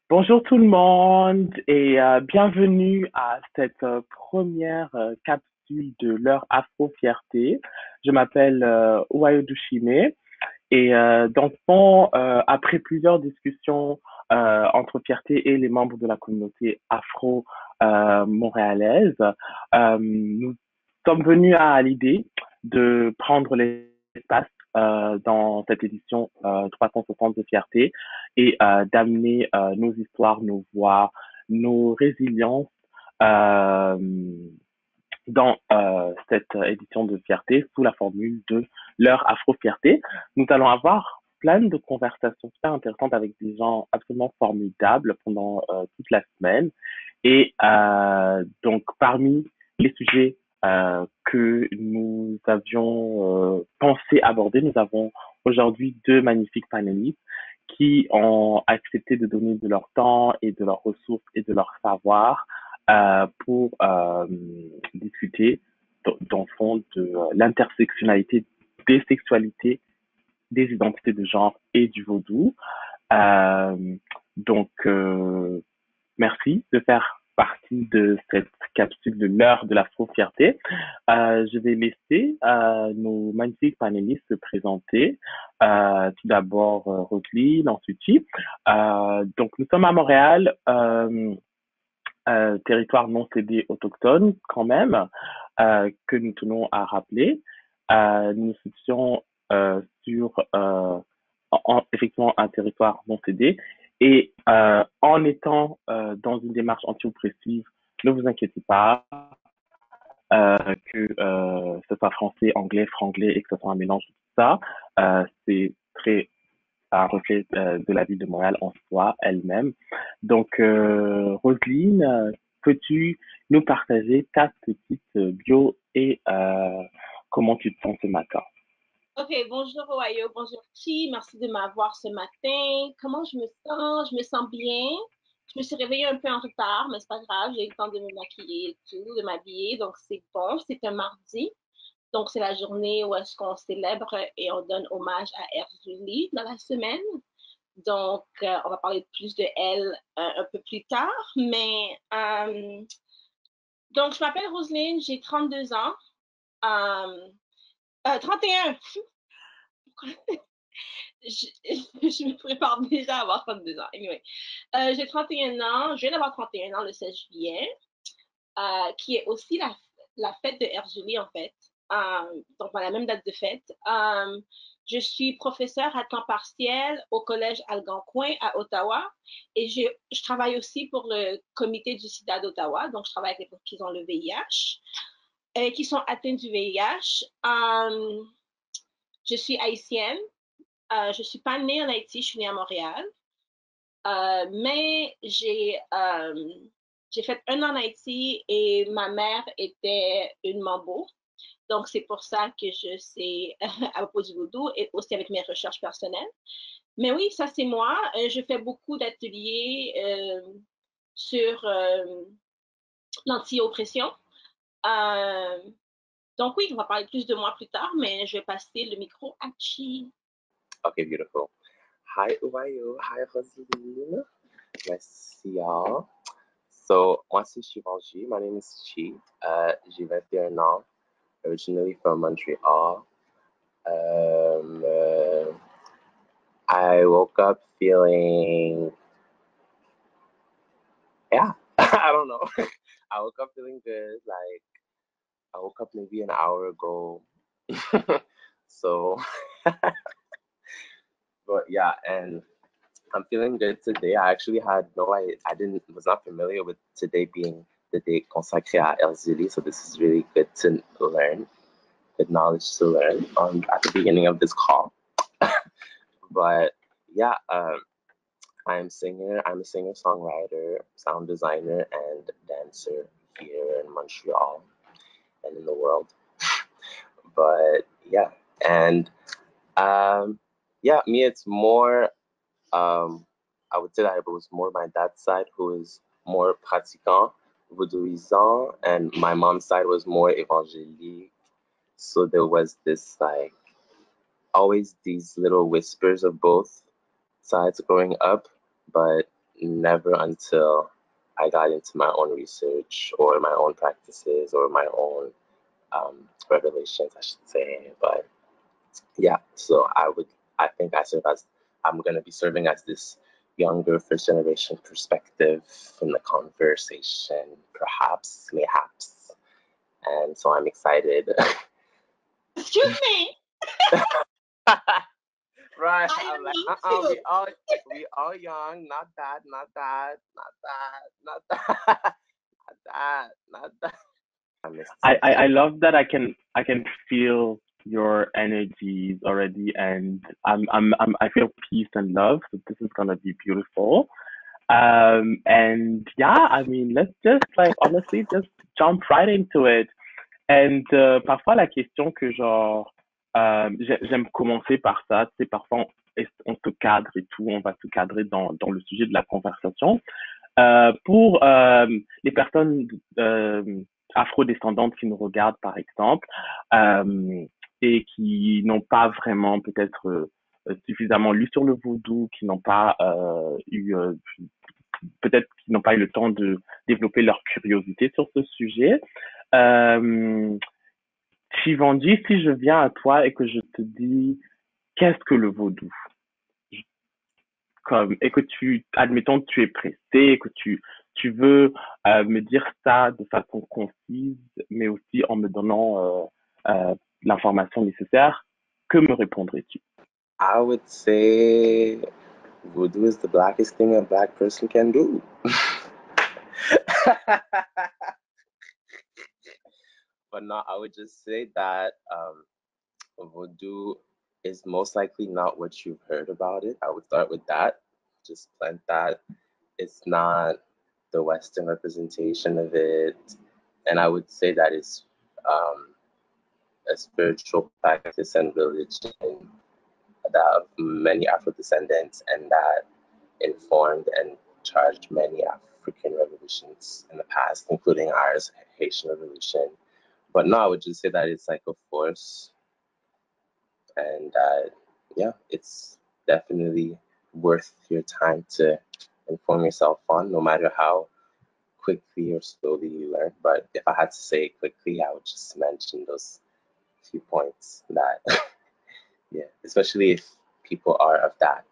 Bonjour tout le monde et bienvenue à cette première capsule de l'heure Afro-Fierté. Je m'appelle Uwayo Dushime et dans le fond, après plusieurs discussions entre Fierté et les membres de la communauté afro-montréalaise, nous sommes venus à l'idée de prendre l'espace dans cette édition 360 de Fierté et d'amener nos histoires, nos voix, nos résiliences euh, dans cette édition de Fierté sous la formule de l'heure Afro-Fierté. Nous allons avoir plein de conversations super intéressantes avec des gens absolument formidables pendant toute la semaine. Et donc, parmi les sujets que nous avions pensé aborder, nous avons aujourd'hui deux magnifiques panélistes qui ont accepté de donner de leur temps et de leurs ressources et de leur savoir pour discuter dans le fond de l'intersectionnalité des sexualités, des identités de genre et du vaudou. Donc, merci de faire partie de cette capsule de l'heure de l'Afro-Fierté. Je vais laisser nos magnifiques panélistes se présenter. Tout d'abord, Roselyne, ensuite Chi. Donc, nous sommes à Montréal, territoire non cédé autochtone quand même, que nous tenons à rappeler. Nous étions sur effectivement un territoire non cédé. Et en étant dans une démarche anti-oppressive, ne vous inquiétez pas que ce soit français, anglais, franglais et que ce soit un mélange de tout ça. C'est très un reflet de la ville de Montréal en soi elle-même. Donc, Roselyne, peux-tu nous partager ta petite bio et comment tu te sens ce matin? Ok, bonjour Oayo, bonjour Chi, merci de m'avoir ce matin. Comment je me sens? Je me sens bien. Je me suis réveillée un peu en retard, mais c'est pas grave, j'ai eu le temps de me maquiller et tout, de m'habiller, donc c'est bon. C'est un mardi, donc c'est la journée où est-ce qu'on célèbre et on donne hommage à Erzulie dans la semaine. Donc, on va parler plus de elle un peu plus tard, mais donc je m'appelle Roselyne, j'ai 32 ans. Euh, 31. je, je me prépare déjà à avoir 32 ans. Anyway, j'ai 31 ans, je viens d'avoir 31 ans le 16 juillet, qui est aussi la fête de Erzulie en fait. Donc, à la même date de fête. Je suis professeure à temps partiel au collège Algonquin à Ottawa et je travaille aussi pour le comité du sida d'Ottawa. Donc, je travaille avec les gens qui ont le VIH et qui sont atteints du VIH. Je suis haïtienne. Je ne suis pas née en Haïti, je suis née à Montréal. Mais j'ai fait un an en Haïti et ma mère était une mambo. Donc, c'est pour ça que je sais à propos du vaudou et aussi avec mes recherches personnelles. Mais oui, ça, c'est moi. Je fais beaucoup d'ateliers sur l'anti-oppression. Donc, oui, on va parler plus de moi plus tard, mais je vais passer le micro à Chi. Okay, beautiful. Hi, Uwayo. Hi, Roselyne. Nice to see y'all. So, moi, c'est Shivanji. My name is Chi. J'ai 21 ans, originally from Montreal. I woke up feeling, yeah, I don't know. I woke up feeling good. Like, I woke up maybe an hour ago. So, but yeah, and I'm feeling good today. I actually had was not familiar with today being the day consacré à Erzulie, so this is really good to learn, good knowledge to learn at the beginning of this call. But yeah, I'm a singer-songwriter, sound designer, and dancer here in Montreal and in the world. But yeah, and yeah, me, it's more, I would say that it was more my dad's side who is more pratiquant, vaudouisant, and my mom's side was more évangélique. So there was this like always these little whispers of both sides growing up, but never until I got into my own research or my own practices or my own revelations, I should say. But yeah, so I think I'm going to be serving as this younger first generation perspective in the conversation, perhaps, mayhaps. And so I'm excited. Excuse me. Right. I I'm like, love we all young, not that, not that, not that, not that, not that, not that. I missed I love that I can feel your energies already, and I feel peace and love. So this is gonna be beautiful. And yeah, I mean, let's just like honestly just jump right into it. And parfois la question que genre j'aime commencer par ça, c'est parfois on se cadre et tout, on va se cadrer dans le sujet de la conversation. Pour les personnes afrodescendantes qui nous regardent, par exemple, et qui n'ont pas vraiment peut-être suffisamment lu sur le vaudou, qui n'ont pas eu peut-être qui n'ont pas eu le temps de développer leur curiosité sur ce sujet. Shivandi, si je viens à toi et que je te dis qu'est-ce que le vaudou? Comme, et que admettons que tu es pressé, que tu veux me dire ça de façon concise, mais aussi en me donnant l'information nécessaire, que me répondrais-tu? I would say voodoo is the blackest thing a black person can do. But no, I would just say that voodoo is most likely not what you've heard about it. I would start with that. Just plant that. It's not the Western representation of it. And I would say that it's a spiritual practice and religion that of many Afro descendants and that informed and charged many African revolutions in the past, including ours, Haitian Revolution. But no, I would just say that it's like a force, and yeah, it's definitely worth your time to inform yourself on, no matter how quickly or slowly you learn. But if I had to say quickly, I would just mention those few points that, yeah, especially if people are of that,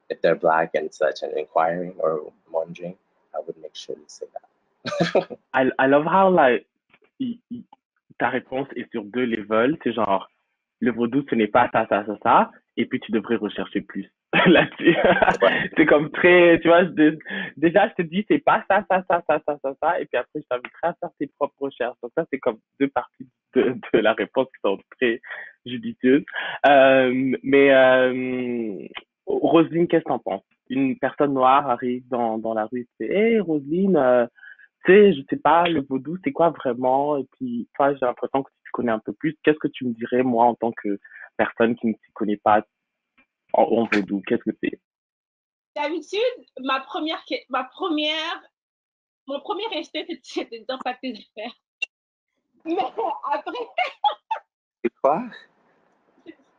if they're Black and such and inquiring or wondering, I would make sure to say that. I love how like ta réponse est sur deux levels. C'est genre, le vaudou, ce n'est pas ça, ça, ça, ça. Et puis, tu devrais rechercher plus là-dessus. Ouais. C'est comme très, tu vois, déjà, je te dis, c'est pas ça, ça, ça, ça, ça, ça, ça. Et puis après, je t'inviterai à faire tes propres recherches. Donc ça, c'est comme deux parties de la réponse qui sont très judicieuses. Mais Roselyne, qu'est-ce que t'en penses? Une personne noire arrive dans la rue et fait, hey, Roselyne, tu sais, je sais pas, le vaudou, c'est quoi vraiment? Et puis, toi, j'ai l'impression que tu connais un peu plus. Qu'est-ce que tu me dirais, moi, en tant que personne qui ne s'y connaît pas en vaudou? Qu'est-ce que c'est? D'habitude, mon premier instinct, c'était de dire pas tes affaires. Mais après, C'est quoi?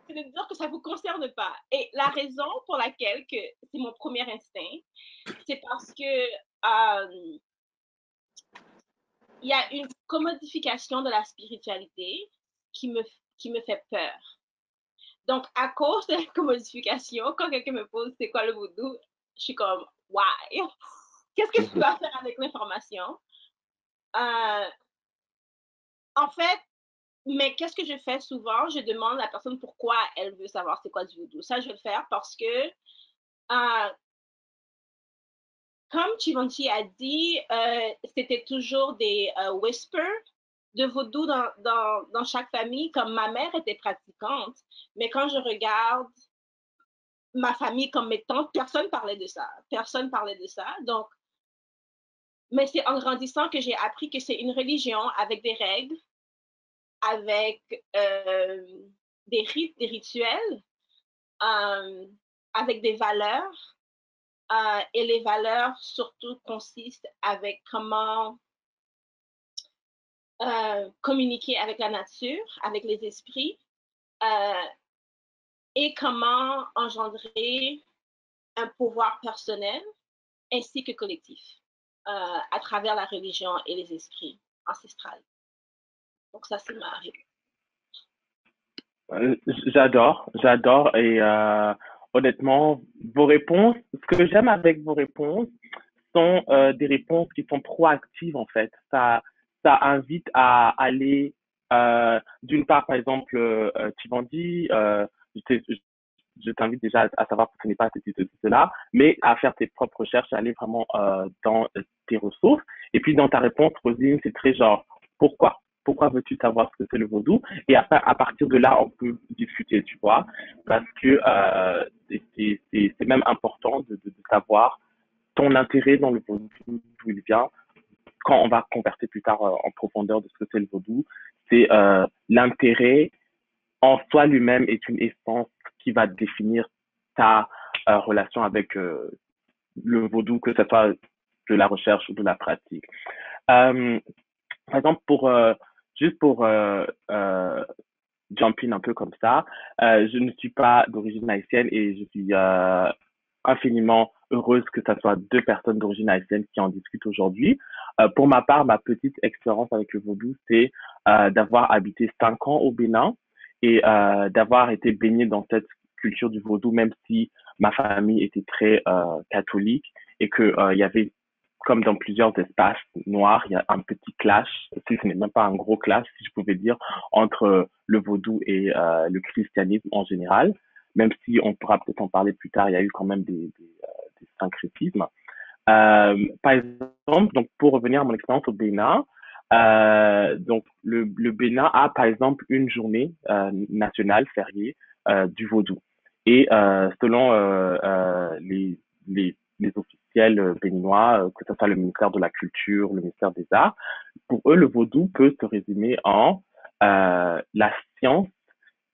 c'est de dire que ça ne vous concerne pas. Et la raison pour laquelle que c'est mon premier instinct, c'est parce que il y a une commodification de la spiritualité qui me fait peur. Donc, à cause de la commodification, quand quelqu'un me pose c'est quoi le vaudou, je suis comme, why? Qu'est-ce que tu vas faire avec l'information? En fait, mais qu'est-ce que je fais souvent? Je demande à la personne pourquoi elle veut savoir c'est quoi du vaudou. Ça, je vais le faire parce que, comme Chivanti a dit, c'était toujours des whispers de vaudou dans chaque famille. Comme ma mère était pratiquante, mais quand je regarde ma famille comme mes tantes, personne parlait de ça. Personne parlait de ça. Donc, mais c'est en grandissant que j'ai appris que c'est une religion avec des règles, avec des rites, des rituels, avec des valeurs. Et les valeurs surtout consistent avec comment communiquer avec la nature, avec les esprits, et comment engendrer un pouvoir personnel ainsi que collectif à travers la religion et les esprits ancestrales. Donc ça, c'est ma réponse. J'adore et honnêtement, vos réponses, ce que j'aime avec vos réponses sont des réponses qui sont proactives en fait. Ça invite à aller d'une part, par exemple, Tivandi, je t'invite déjà à savoir que ce n'est pas cela, mais à faire tes propres recherches, à aller vraiment dans tes ressources. Et puis dans ta réponse, Rosine, c'est très genre pourquoi? Pourquoi veux-tu savoir ce que c'est le vaudou? Et après, à partir de là, on peut discuter, tu vois, parce que c'est même important de savoir ton intérêt dans le vaudou, d'où il vient, quand on va convertir plus tard en profondeur de ce que c'est le vaudou. C'est l'intérêt en soi lui-même est une essence qui va définir ta relation avec le vaudou, que ce soit de la recherche ou de la pratique. Euh, Par exemple, juste pour jump in un peu comme ça, je ne suis pas d'origine haïtienne et je suis infiniment heureuse que ce soit deux personnes d'origine haïtienne qui en discutent aujourd'hui. Pour ma part, ma petite expérience avec le vaudou, c'est d'avoir habité 5 ans au Bénin et d'avoir été baignée dans cette culture du vaudou, même si ma famille était très catholique et que il y avait comme dans plusieurs espaces noirs, il y a un petit clash, si ce n'est même pas un gros clash, si je pouvais dire, entre le vaudou et le christianisme en général. Même si on pourra peut-être en parler plus tard, il y a eu quand même des syncrétismes. Par exemple, donc pour revenir à mon expérience au Bénin, donc le Bénin a par exemple une journée nationale fériée du vaudou. Et selon les officiels béninois, que ce soit le ministère de la Culture, le ministère des Arts, pour eux, le vaudou peut se résumer en la science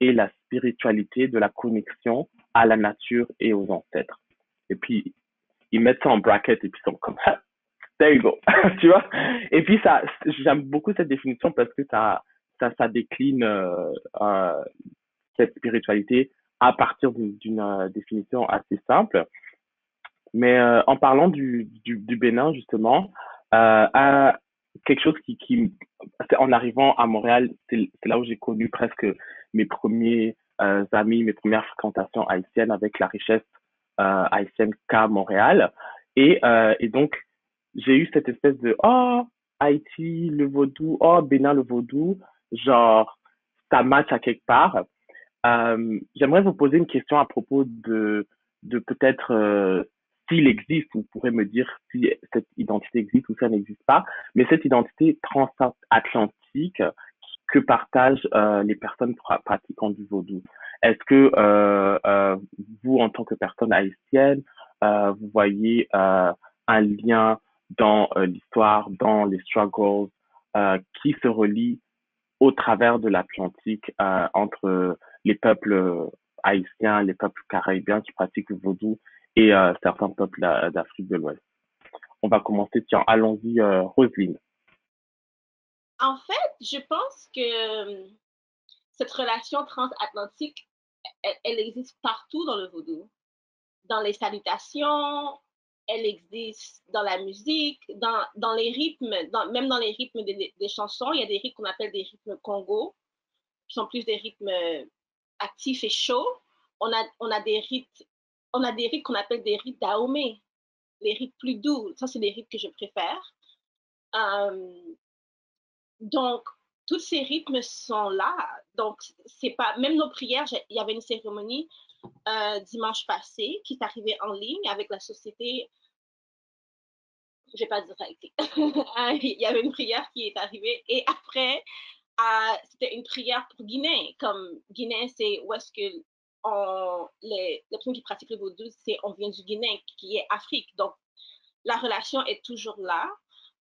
et la spiritualité de la connexion à la nature et aux ancêtres. Et puis, ils mettent ça en bracket et puis ils sont comme ça. There you go. Tu vois? Et puis, ça, j'aime beaucoup cette définition parce que ça décline cette spiritualité à partir d'une définition assez simple. Mais en parlant du Bénin, justement, à quelque chose en arrivant à Montréal, c'est là où j'ai connu presque mes premiers amis, mes premières fréquentations haïtiennes avec la richesse haïtienne qu'a Montréal. Et donc, j'ai eu cette espèce de, oh, Haïti, le vaudou, oh, Bénin, le vaudou, genre, ça match à quelque part. J'aimerais vous poser une question à propos de peut-être s'il existe, vous pourrez me dire si cette identité existe ou si elle n'existe pas, mais cette identité transatlantique que partagent les personnes pratiquant du vaudou. Est-ce que vous, en tant que personne haïtienne, vous voyez un lien dans l'histoire, dans les struggles qui se relient au travers de l'Atlantique entre les peuples haïtiens, les peuples caribéens qui pratiquent le vaudou et certains peuples d'Afrique de l'Ouest. On va commencer, tiens, allons-y, Roselyne. En fait, je pense que cette relation transatlantique, elle existe partout dans le vaudou. Dans les salutations, elle existe dans la musique, dans les rythmes, même dans les rythmes des chansons, il y a des rythmes qu'on appelle des rythmes Congo, qui sont plus des rythmes actifs et chauds. On a des rythmes qu'on appelle des rythmes Dahomey, les rythmes plus doux. Ça, c'est des rythmes que je préfère. Donc, tous ces rythmes sont là. Donc, c'est pas, même nos prières, il y avait une cérémonie dimanche passé qui est arrivée en ligne avec la société. Je vais pas dire ça ici. Il y avait une prière qui est arrivée et après, c'était une prière pour Guinée. Comme Guinée, c'est où est-ce que les personnes qui pratiquent le vaudou, on vient du Guinée, qui est Afrique. Donc, la relation est toujours là.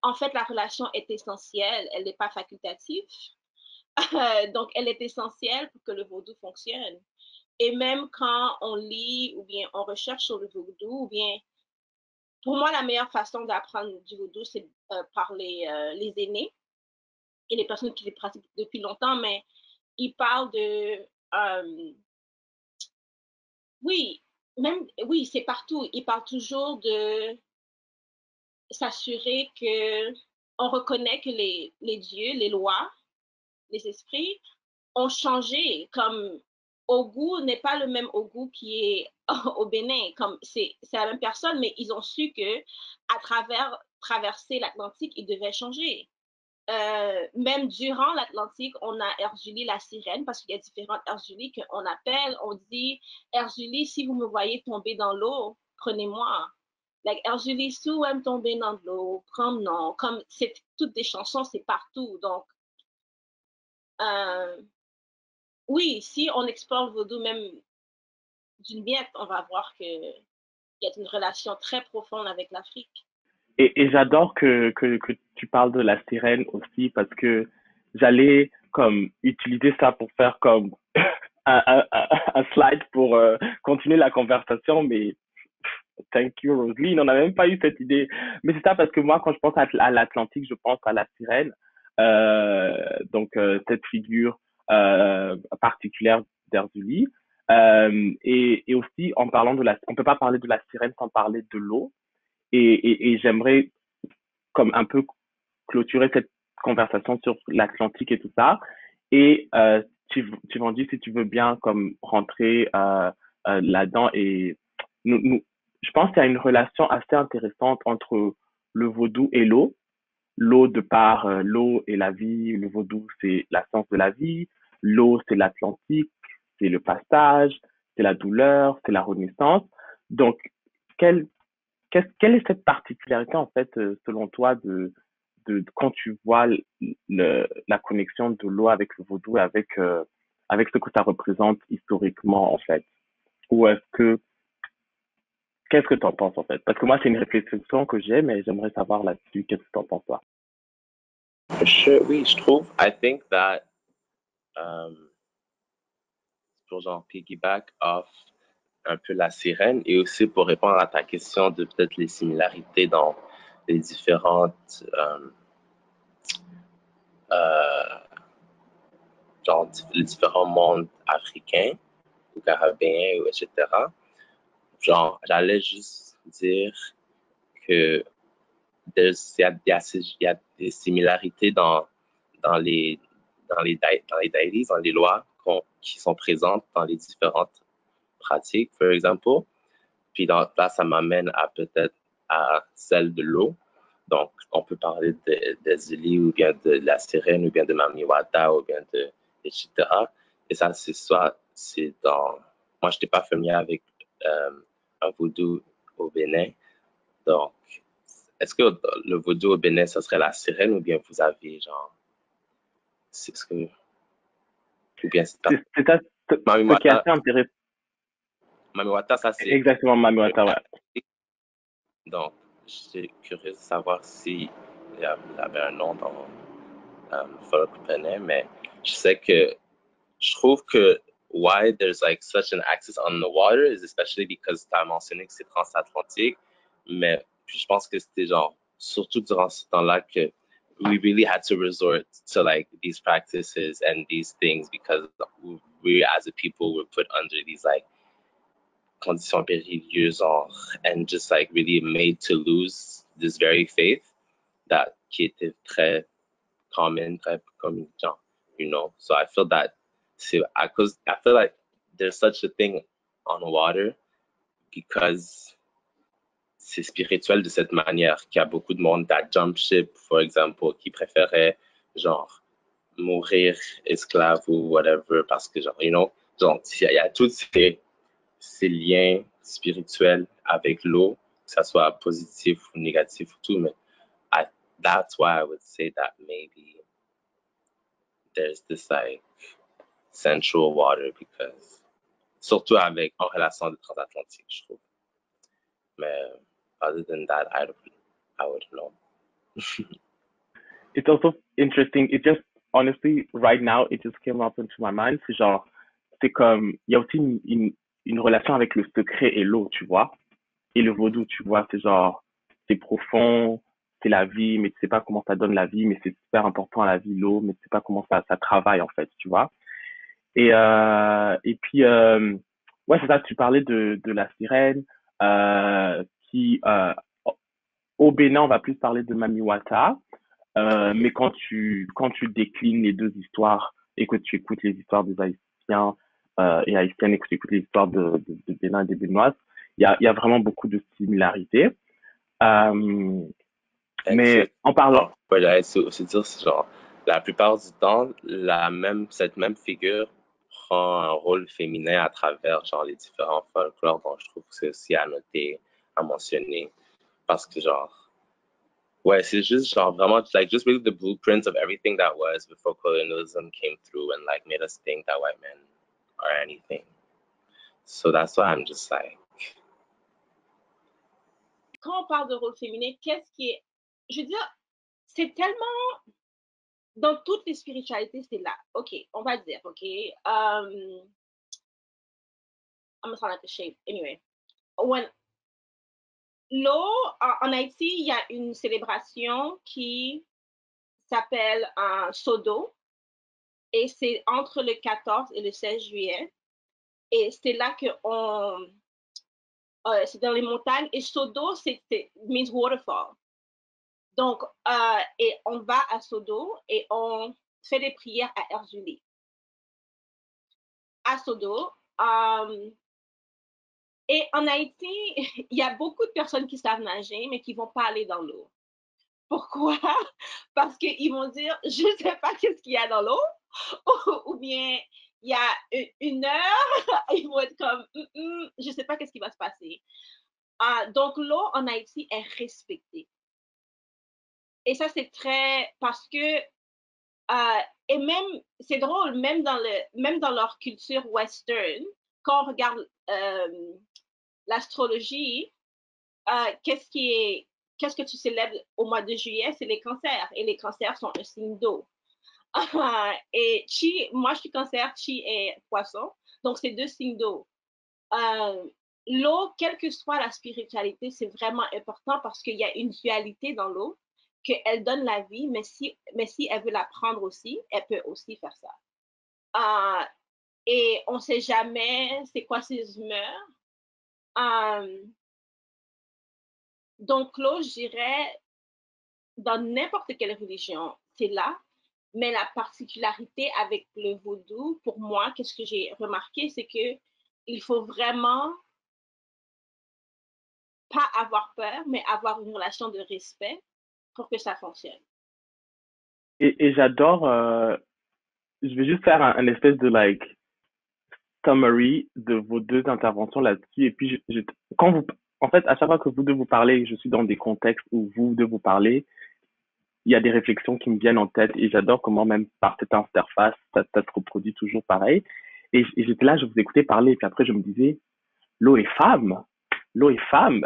En fait, la relation est essentielle, elle n'est pas facultative. Donc, elle est essentielle pour que le vaudou fonctionne. Et même quand on lit ou bien on recherche sur le vaudou, ou bien, pour moi, la meilleure façon d'apprendre du vaudou, c'est par les aînés et les personnes qui les pratiquent depuis longtemps, mais ils parlent de... oui, oui, c'est partout. Ils parlent toujours de s'assurer que on reconnaît que les dieux, les lois, les esprits ont changé. Comme Ogu n'est pas le même Ogu qui est au Bénin. Comme c'est la même personne, mais ils ont su que à travers traverser l'Atlantique, ils devaient changer. Même durant l'Atlantique, on a Erzulie la sirène, parce qu'il y a différentes Erzulie qu'on appelle. On dit, Erzulie, si vous me voyez tomber dans l'eau, prenez-moi. Like, Erzulie, si vous aime tomber dans l'eau, prends-moi. Comme c'est toutes des chansons, c'est partout. Donc, oui, si on explore le vaudou même d'une miette, on va voir qu'il y a une relation très profonde avec l'Afrique. Et j'adore que tu parles de la sirène aussi parce que j'allais comme utiliser ça pour faire comme un slide pour continuer la conversation, mais thank you Rosalie, on n'a même pas eu cette idée. Mais c'est ça parce que moi quand je pense à l'Atlantique, je pense à la sirène, donc cette figure particulière d'Erzulie. Et aussi en parlant on peut pas parler de la sirène sans parler de l'eau. Et j'aimerais comme un peu clôturer cette conversation sur l'Atlantique et tout ça. Et tu m'en dis si tu veux bien comme rentrer là-dedans. Et je pense qu'il y a une relation assez intéressante entre le vaudou et l'eau. L'eau de par l'eau et la vie, le vaudou c'est la science de la vie, l'eau c'est l'Atlantique, c'est le passage, c'est la douleur, c'est la renaissance. Donc, quelle quelle est cette particularité, en fait, selon toi, quand tu vois la connexion de l'eau avec le vaudou, avec ce que ça représente historiquement, en fait? Ou qu'est-ce que tu en penses, en fait? Parce que moi, c'est une réflexion que j'ai, mais j'aimerais savoir là-dessus, qu'est-ce que tu en penses, toi? Oui, je trouve. I think that pour genre piggyback off un peu la sirène et aussi pour répondre à ta question de peut-être les similarités dans les différentes euh, genre les différents mondes africains ou caribéens ou etc. Genre j'allais juste dire que il y a des similarités dans les dans les deities, dans les lois qui sont présentes dans les différentes pratiques, par exemple. Puis là, ça m'amène à peut-être à celle de l'eau. Donc, on peut parler de Zili ou bien de la sirène ou bien de Mamiwata ou bien de etc. Et ça, c'est dans... Moi, je n'étais pas familier avec un vaudou au Bénin. Donc, est-ce que le vaudou au Bénin, ça serait la sirène ou bien vous avez genre... C'est ce que... Ou bien c'est pas... C'est ça, ce qui est assez intéressant. Mamiwata, ça c'est... Exactement, Mamiwata, ouais. Donc, je suis curieux de savoir si il avait un nom dans le folk Bénin, mais je sais que je trouve que why there's like such an access on the water is especially because tu as mentionné que c'est transatlantique, mais puis je pense que c'était genre surtout durant ce temps-là que we really had to resort to like these practices and these things because we as a people were put under these like conditions périlleuses and just like really made to lose this very faith that qui était très common, très communicant, you know. So I feel that I feel like there's such a thing on water because c'est spirituel de cette manière qu'il y a beaucoup de monde that jump ship, for example, qui préférait genre mourir esclave ou whatever parce que genre, you know, genre il y a tous ces liens spirituels avec l'eau, que ça soit positif ou négatif ou tout, mais that's why I would say that maybe there's this like sensual water because surtout avec en relation de transatlantique, je trouve. Mais other than that, I wouldn't know. It's also interesting. It just honestly right now it just came up into my mind. C'est genre c'est comme il y a aussi une relation avec le secret et l'eau, tu vois, et le vaudou, tu vois. C'est genre c'est profond, c'est la vie, mais tu sais pas comment ça donne la vie, mais c'est super important à la vie l'eau, mais tu sais pas comment ça travaille en fait, tu vois. Et puis ouais c'est ça. Tu parlais de la sirène qui au Bénin on va plus parler de Mamiwata. Mais quand tu déclines les deux histoires et que tu écoutes les histoires des Haïtiens et Haïtiennes et que tu écoutes les histoires de Bénin et des Béninoises, il y a vraiment beaucoup de similarités. Euh, mais en parlant, Ouais, j'allais aussi dire, c'est genre, la plupart du temps, cette même figure prend un rôle féminin à travers, genre, les différents folklores, donc je trouve que c'est aussi à noter, à mentionner, parce que, genre, ouais, c'est juste, genre, vraiment, like, just really the blueprints of everything that was before colonialism came through and, like, made us think that white men are anything. So that's why I'm just like, Quand on parle de rôle féminin, qu'est-ce qui est. Je veux dire, c'est tellement. Dans toutes les spiritualités, c'est là. OK, on va dire, OK. I'm gonna sound like a shape. Anyway, when l'eau, en Haïti, il y a une célébration qui s'appelle un Sodo et c'est entre le 14 et le 16 juillet. Et c'est là que c'est dans les montagnes et Sodo, c'est means waterfall. Donc, et on va à Sodo et on fait des prières à Erzulie. À Sodo. Et en Haïti, il y a beaucoup de personnes qui savent nager, mais qui vont pas aller dans l'eau. Pourquoi? Parce qu'ils vont dire, je ne sais pas qu'est-ce qu'il y a dans l'eau, ou bien il y a une heure, ils vont être comme, je ne sais pas qu'est-ce qui va se passer. Donc l'eau en Haïti est respectée. Et ça, c'est très, parce que, et même, c'est drôle, même dans leur culture western, quand on regarde l'astrologie, qu'est-ce que tu célèbres au mois de juillet? C'est les cancers. Et les cancers sont un signe d'eau. Et Chi, moi je suis cancer, Chi est poisson. Donc c'est deux signes d'eau. L'eau, quelle que soit la spiritualité, c'est vraiment important parce qu'il y a une dualité dans l'eau, qu'elle donne la vie, mais si elle veut la prendre aussi, elle peut aussi faire ça. Et on ne sait jamais c'est quoi ses humeurs. Donc l'eau, je dirais, dans n'importe quelle religion, c'est là. Mais la particularité avec le vaudou, pour moi, qu'est-ce que j'ai remarqué, c'est que il faut vraiment pas avoir peur, mais avoir une relation de respect pour que ça fonctionne. et j'adore, je vais juste faire un espèce de like summary de vos deux interventions là-dessus. Et puis, quand vous, en fait, à chaque fois que vous deux vous parlez, je suis dans des contextes où vous deux vous parlez, il y a des réflexions qui me viennent en tête et j'adore comment même par cette interface, ça se reproduit toujours pareil. Et j'étais là, je vous écoutais parler et puis après je me disais, l'eau est femme, l'eau est femme.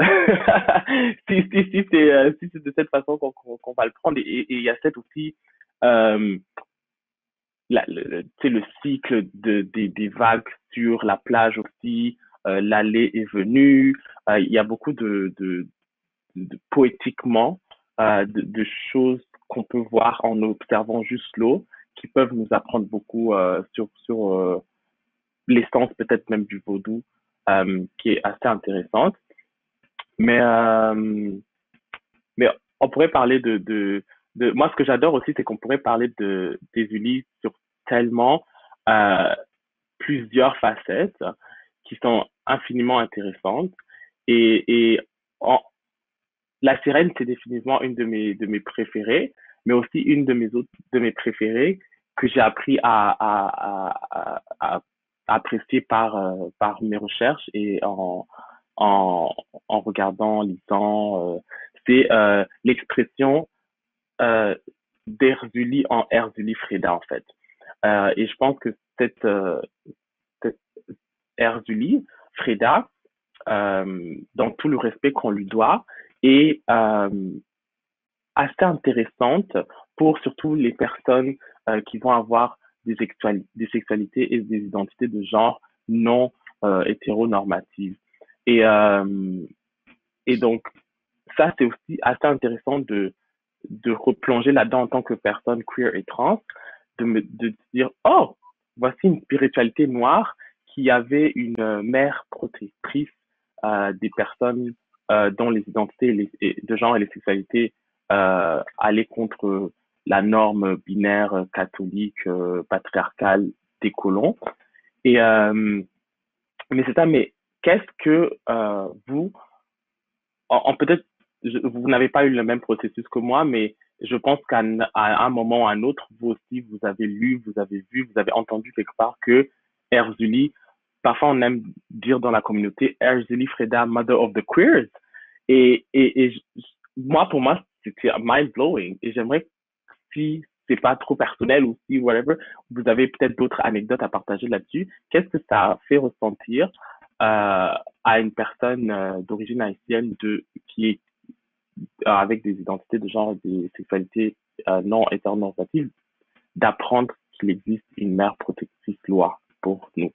Si c'est de cette façon qu'on va le prendre et il y a cette aussi, euh, tu sais, le cycle des vagues sur la plage aussi, l'aller est venu, il y a beaucoup poétiquement de choses qu'on peut voir en observant juste l'eau, qui peuvent nous apprendre beaucoup sur l'essence peut-être même du vaudou, qui est assez intéressante. Mais, euh, mais on pourrait parler moi, ce que j'adore aussi, c'est qu'on pourrait parler des Ulis sur tellement plusieurs facettes qui sont infiniment intéressantes. Et en, la sirène, c'est définitivement une de mes préférées, mais aussi une de mes préférées que j'ai appris à apprécier par mes recherches et en regardant, lisant. C'est l'expression euh, d'Erzuli en Erzuli Freda, en fait. Et je pense que cette, Erzuli, Freda, dans tout le respect qu'on lui doit, est assez intéressante pour surtout les personnes qui vont avoir des sexualités et des identités de genre non hétéronormatives. Et, euh, et donc, ça, c'est aussi assez intéressant de replonger là-dedans en tant que personne queer et trans, de dire, oh, voici une spiritualité noire qui avait une mère protectrice des personnes dont les identités de genre et les sexualités allaient contre la norme binaire catholique patriarcale des colons. Et mais c'est ça. Mais qu'est-ce que vous, peut-être vous n'avez pas eu le même processus que moi, mais je pense qu'à un moment ou à un autre, vous aussi, vous avez lu, vous avez vu, vous avez entendu quelque part que Erzuli, parfois on aime dire dans la communauté, Erzuli Freda, Mother of the Queers. Moi, pour moi, c'était mind-blowing. Et j'aimerais, si c'est pas trop personnel ou si, whatever, vous avez peut-être d'autres anecdotes à partager là-dessus. Qu'est-ce que ça fait ressentir à une personne d'origine haïtienne qui est avec des identités de genre et des sexualités non hétéronormatives, d'apprendre qu'il existe une mère protectrice loi pour nous.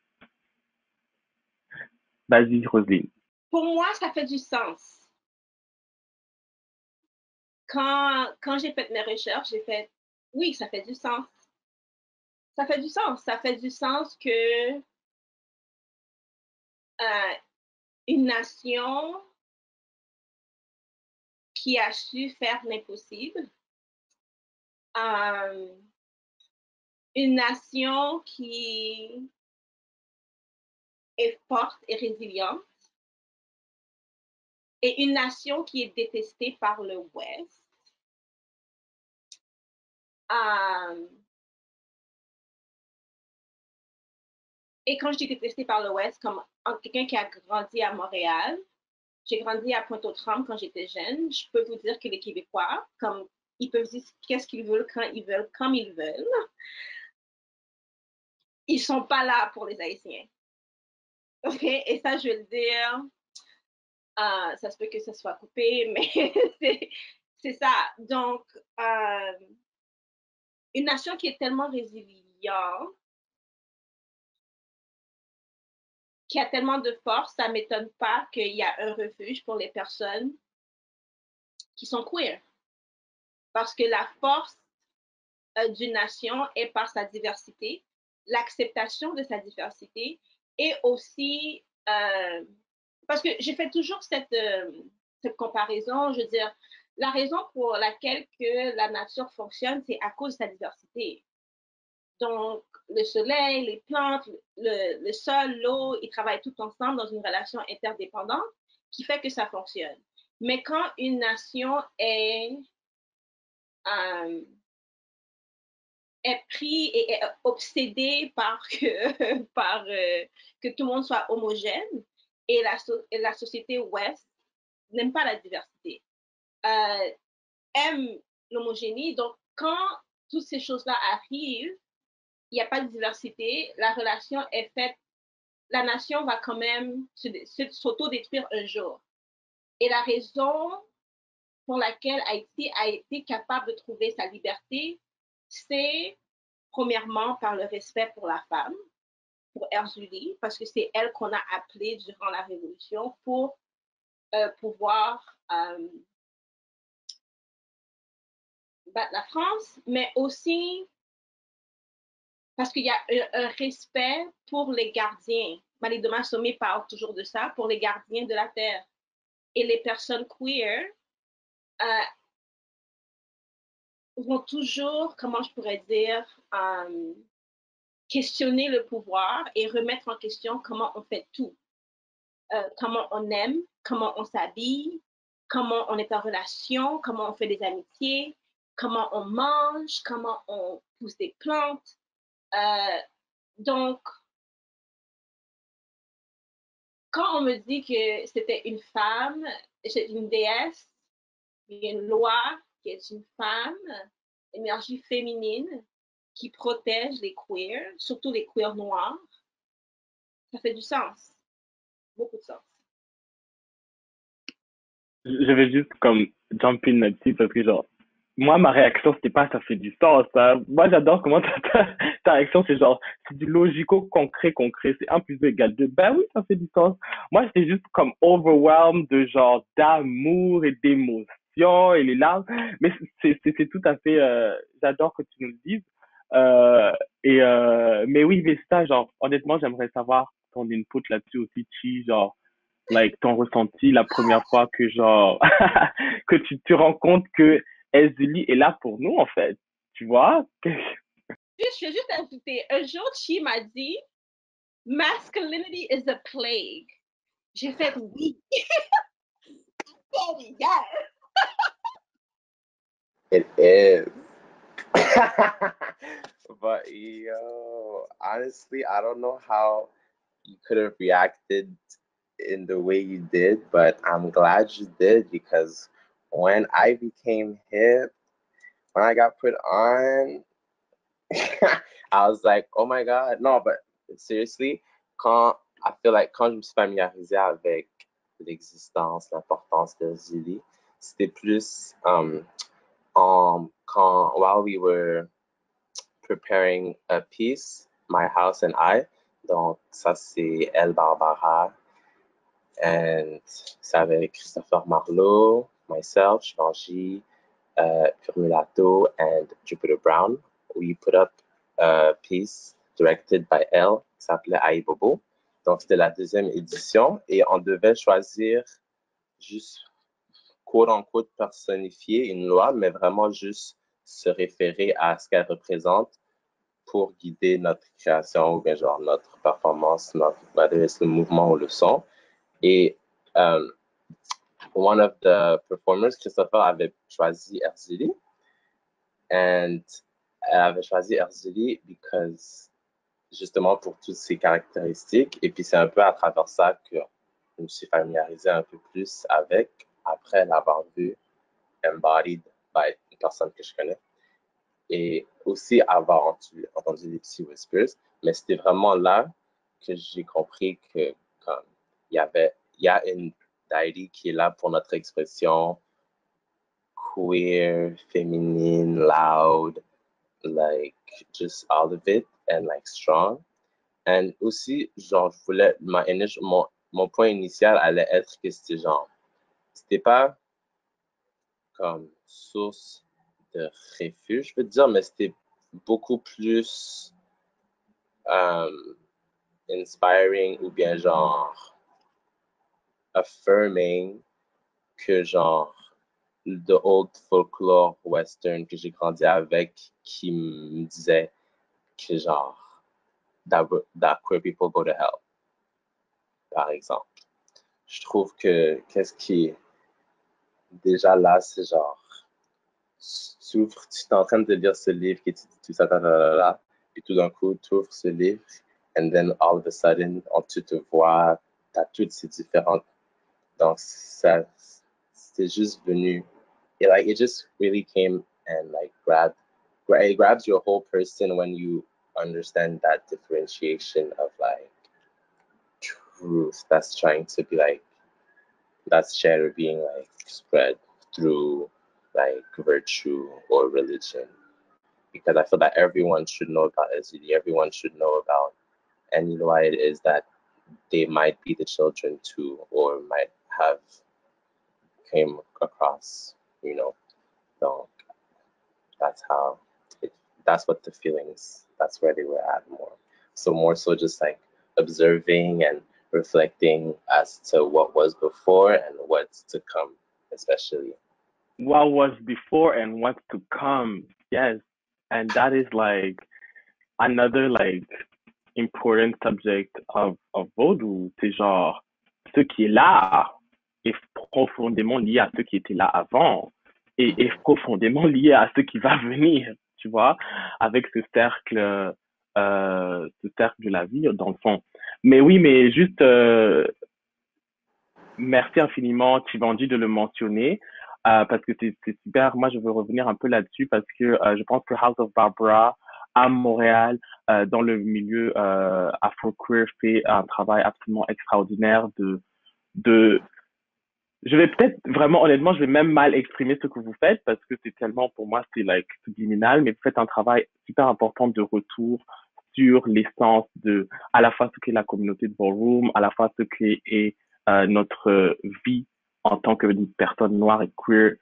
Vas-y, Roselyne. Pour moi, ça fait du sens. Quand j'ai fait mes recherches, j'ai fait, oui, ça fait du sens. Ça fait du sens. Ça fait du sens que une nation qui a su faire l'impossible, une nation qui est forte et résiliente, et une nation qui est détestée par le Ouest. Et quand je dis détestée par le Ouest, comme quelqu'un qui a grandi à Montréal, j'ai grandi à Pointe-aux-Trembles quand j'étais jeune, je peux vous dire que les Québécois, comme ils peuvent dire qu'est-ce qu'ils veulent, quand ils veulent, comme ils veulent, ils sont pas là pour les Haïtiens. OK? Et ça, je veux le dire, ça se peut que ce soit coupé, mais c'est ça. Donc, une nation qui est tellement résiliente, qui a tellement de force, ça ne m'étonne pas qu'il y a un refuge pour les personnes qui sont queer. Parce que la force d'une nation est par sa diversité, l'acceptation de sa diversité et aussi, parce que j'ai fait toujours cette comparaison, je veux dire, la raison pour laquelle que la nature fonctionne, c'est à cause de sa diversité. Donc, le soleil, les plantes, le sol, l'eau, ils travaillent tout ensemble dans une relation interdépendante qui fait que ça fonctionne. Mais quand une nation est pris et est obsédé par que, que tout le monde soit homogène et la société ouest n'aime pas la diversité, aime l'homogénie. Donc, quand toutes ces choses-là arrivent, il n'y a pas de diversité, la relation est faite, la nation va quand même s'auto-détruire un jour. Et la raison pour laquelle Haïti a été capable de trouver sa liberté, c'est premièrement par le respect pour la femme, pour Erzuli, parce que c'est elle qu'on a appelée durant la Révolution pour pouvoir battre la France, mais aussi parce qu'il y a un respect pour les gardiens. Malidoma Somé parle toujours de ça, pour les gardiens de la terre. Et les personnes queer vont toujours, comment je pourrais dire, questionner le pouvoir et remettre en question comment on fait tout. Comment on aime, comment on s'habille, comment on est en relation, comment on fait des amitiés, comment on mange, comment on pousse des plantes. Donc, quand on me dit que c'était une femme, une déesse, il y a une loi qui est une femme, énergie féminine, qui protège les queers, surtout les queers noirs, Ça fait du sens. Beaucoup de sens. Je vais juste comme jump in là-dessus parce que genre, moi, ma réaction, c'était pas ça fait du sens. Hein. Moi, j'adore comment ta réaction, c'est genre, c'est du logico-concret, concret. C'est 1 plus 2 égale 2. Ben oui, ça fait du sens. Moi, j'étais juste comme overwhelmed de genre d'amour et d'émotion et les larmes. Mais c'est tout à fait, j'adore que tu nous le dises. Euh, mais oui, Vesta, genre, honnêtement, j'aimerais savoir ton input là-dessus aussi, Chi, genre, like ton ressenti la première fois que genre que tu te rends compte que Ezuli est là pour nous en fait, tu vois. Je vais juste ajouter, un jour, Chi m'a dit, masculinity is a plague. J'ai fait oui. Oh, yes. It is. But yo, honestly, I don't know how you could have reacted in the way you did, but I'm glad you did because when I became hip, when I got put on, I was like, oh my God. No, but seriously, I feel like quand je me suis familiarisé avec l'existence, l'importance de Zili, c'était plus while we were preparing a piece, My House and I. Donc, ça, c'est El Barbara. And c'est avec Christopher Marlowe, myself, Shivangi, Mulato, and Jupiter Brown. We put up a piece directed by Elle qui s'appelait Aïe Bobo. Donc, c'était la 2e édition et on devait choisir juste quote-unquote personnifier une loi, mais vraiment juste se référer à ce qu'elle représente pour guider notre création ou bien genre notre performance, whether it's le mouvement ou le son. Et one of the performers, Christopher, avait choisi Erzuli. And elle avait choisi Erzuli because justement pour toutes ses caractéristiques. Et puis c'est un peu à travers ça que je me suis familiarisé un peu plus avec, après l'avoir vu embodied by une personne que je connais. Et aussi avoir entendu les petits whispers. Mais c'était vraiment là que j'ai compris que comme il y a une deity qui est là pour notre expression queer, féminine, loud, like just all of it and like strong. And aussi, genre, je voulais, mon point initial allait être que c'était pas comme source de refuge, je veux dire, mais c'était beaucoup plus inspiring ou bien genre affirming que genre the old folklore western que j'ai grandi avec qui me disait que genre that queer people go to hell, par exemple. Je trouve que qu'est-ce qui est déjà là, c'est genre tu es en train de lire ce livre qui dit tout ça, et tout d'un coup, tu ouvres ce livre, and then all of a sudden, tu te vois, tu as toutes ces différentes. Donc, ça, c'est juste venu. It just really came and like it grabs your whole person when you understand that differentiation of like truth that's trying to be like, that's shared or being like spread through like virtue or religion. Because I feel that everyone should know about SUD, everyone should know about any why it is that they might be the children to or might have came across, you know. So that's how that's what the feelings, that's where they were at more. So more so just like observing and reflecting as to what was before and what's to come, especially. What was before and what's to come, yes, and that is like another like important subject of Vodou, c'est genre ce qui est là est profondément lié à ce qui était là avant et est profondément lié à ce qui va venir, tu vois, avec ce cercle de la vie dans le fond. Mais oui, mais juste merci infiniment, Tivendi, de le mentionner. Parce que c'est super. Moi, je veux revenir un peu là-dessus parce que je pense que House of Barbara à Montréal, dans le milieu afro-queer, fait un travail absolument extraordinaire de je vais peut-être vraiment honnêtement, je vais même mal exprimer ce que vous faites parce que c'est tellement pour moi c'est like subliminal, mais vous faites un travail super important de retour sur l'essence de à la fois ce qu'est la communauté de Ballroom, à la fois ce qu'est notre vie en tant que personne noire et queer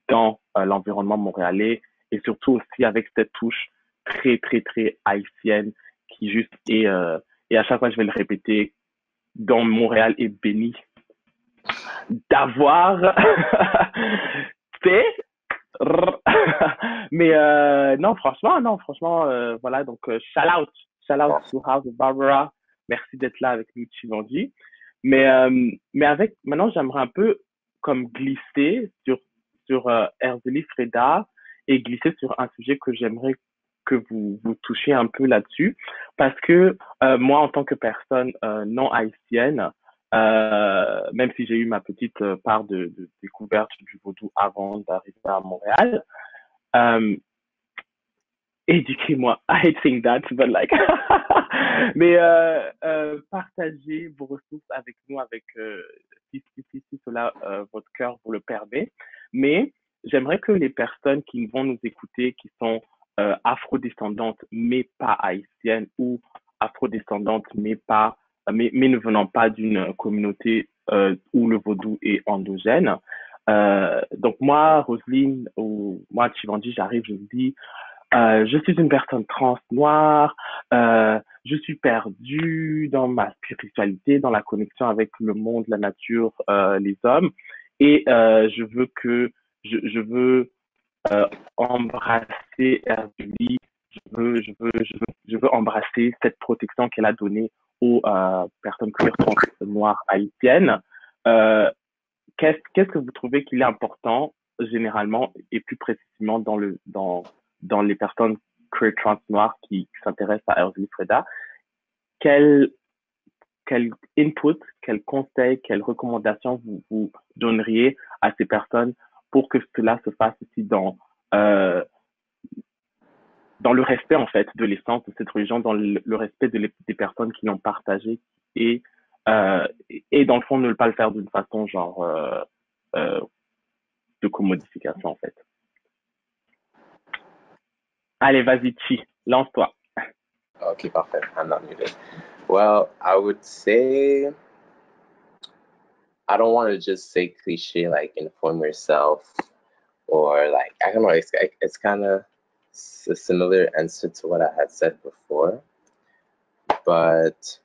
dans l'environnement montréalais et surtout aussi avec cette touche très très très haïtienne qui juste est et à chaque fois je vais le répéter, dans Montréal est béni d'avoir fait mais non franchement voilà donc shout out to House of Barbara, merci d'être là avec nous Chivanji, mais avec maintenant j'aimerais un peu comme glisser sur Erzélie Freda et glisser sur un sujet que j'aimerais que vous touchiez un peu là-dessus parce que moi en tant que personne non haïtienne, même si j'ai eu ma petite part de découverte du vaudou avant d'arriver à Montréal. Euh, Éduquez-moi, I hate saying that, but like, mais partagez vos ressources avec nous, avec si cela votre cœur vous le permet. Mais j'aimerais que les personnes qui vont nous écouter, qui sont afrodescendantes mais pas haïtiennes ou afrodescendantes mais ne venant pas d'une communauté où le vaudou est endogène. Donc moi, Roselyne ou moi, Chivandi, j'arrive, je me dis je suis une personne trans noire, je suis perdue dans ma spiritualité, dans la connexion avec le monde, la nature, les hommes, et je veux embrasser Julie, je veux embrasser cette protection qu'elle a donnée aux personnes queer trans noires haïtiennes. Euh, qu'est-ce que vous trouvez qu'il est important généralement et plus précisément dans les personnes queer trans noires qui s'intéressent à Erzélie Freda? Quel, quel input, quel conseil, quelles recommandations vous donneriez à ces personnes pour que cela se fasse aussi dans le respect en fait de l'essence de cette religion, dans le respect des personnes qui l'ont partagé et et dans le fond ne pas le faire d'une façon genre euh, de commodification en fait. Allez, vas-y, Chi, lance-toi. Okay, perfect. I'm not muted. Well, I would say I don't want to just say cliche like inform yourself or like I don't know. It's kind of a similar answer to what I had said before, but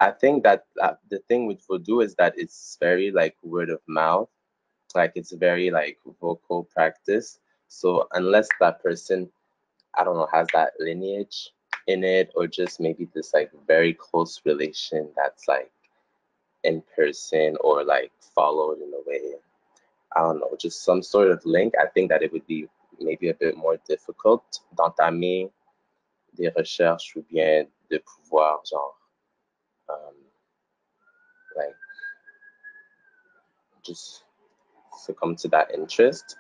I think that the thing with voodoo is that it's very like word of mouth, like it's very like vocal practice. So unless that person, I don't know, has that lineage in it or just maybe this like very close relation that's like in person or like followed in a way, I don't know, just some sort of link, I think that it would be maybe a bit more difficult d'entamer des recherches ou bien de pouvoir genre um, like just succumb to that interest.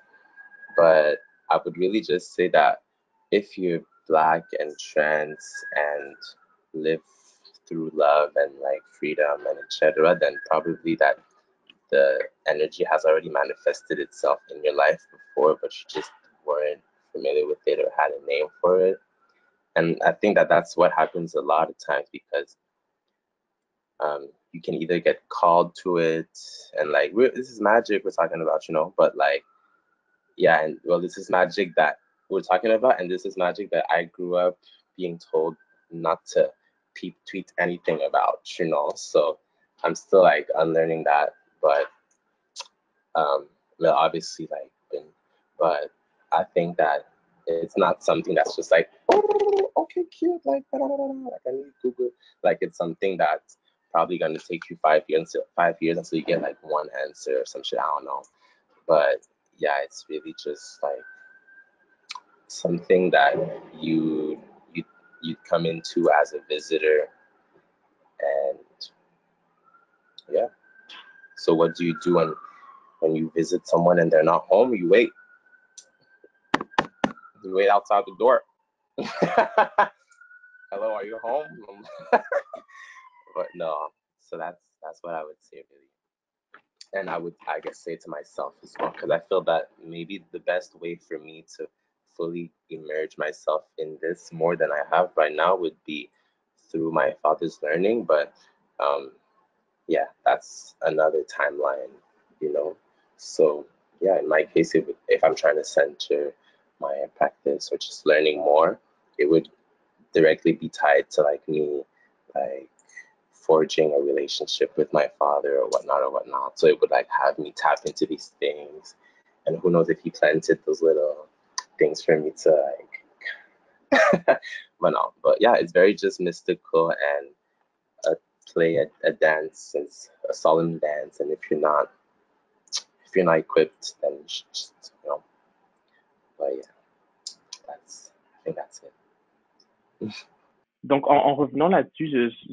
But I would really just say that if you're Black and trans and live through love and like freedom and etc., then probably that the energy has already manifested itself in your life before, but you just weren't familiar with it or had a name for it. And I think that that's what happens a lot of times because you can either get called to it and like this is magic we're talking about, you know, but like yeah, and well, this is magic that we're talking about, and this is magic that I grew up being told not to tweet anything about, you know. So I'm still like unlearning that, but well, obviously, like, but I think that it's not something that's just like, oh, okay, cute, like, like I need Google, like it's something that's probably gonna take you 5 years until you get like one answer or some shit. I don't know, but yeah, it's really just like something that you you'd come into as a visitor, and yeah. So what do you do when you visit someone and they're not home? You wait outside the door. Hello, are you home? But no, so that's what I would say really. And I would, I guess, say to myself as well, because I feel that maybe the best way for me to fully immerse myself in this more than I have right now would be through my father's learning. But um, yeah, that's another timeline, you know. So yeah, in my case, if I'm trying to center my practice or just learning more, it would directly be tied to like me, like forging a relationship with my father or whatnot or whatnot. So it would like have me tap into these things. And who knows if he planted those little things for me to like, but no, but yeah, it's very just mystical and a play, a dance, is a solemn dance. And if you're not equipped, then just, you know, but yeah, I think that's it. Donc, en revenant là-dessus,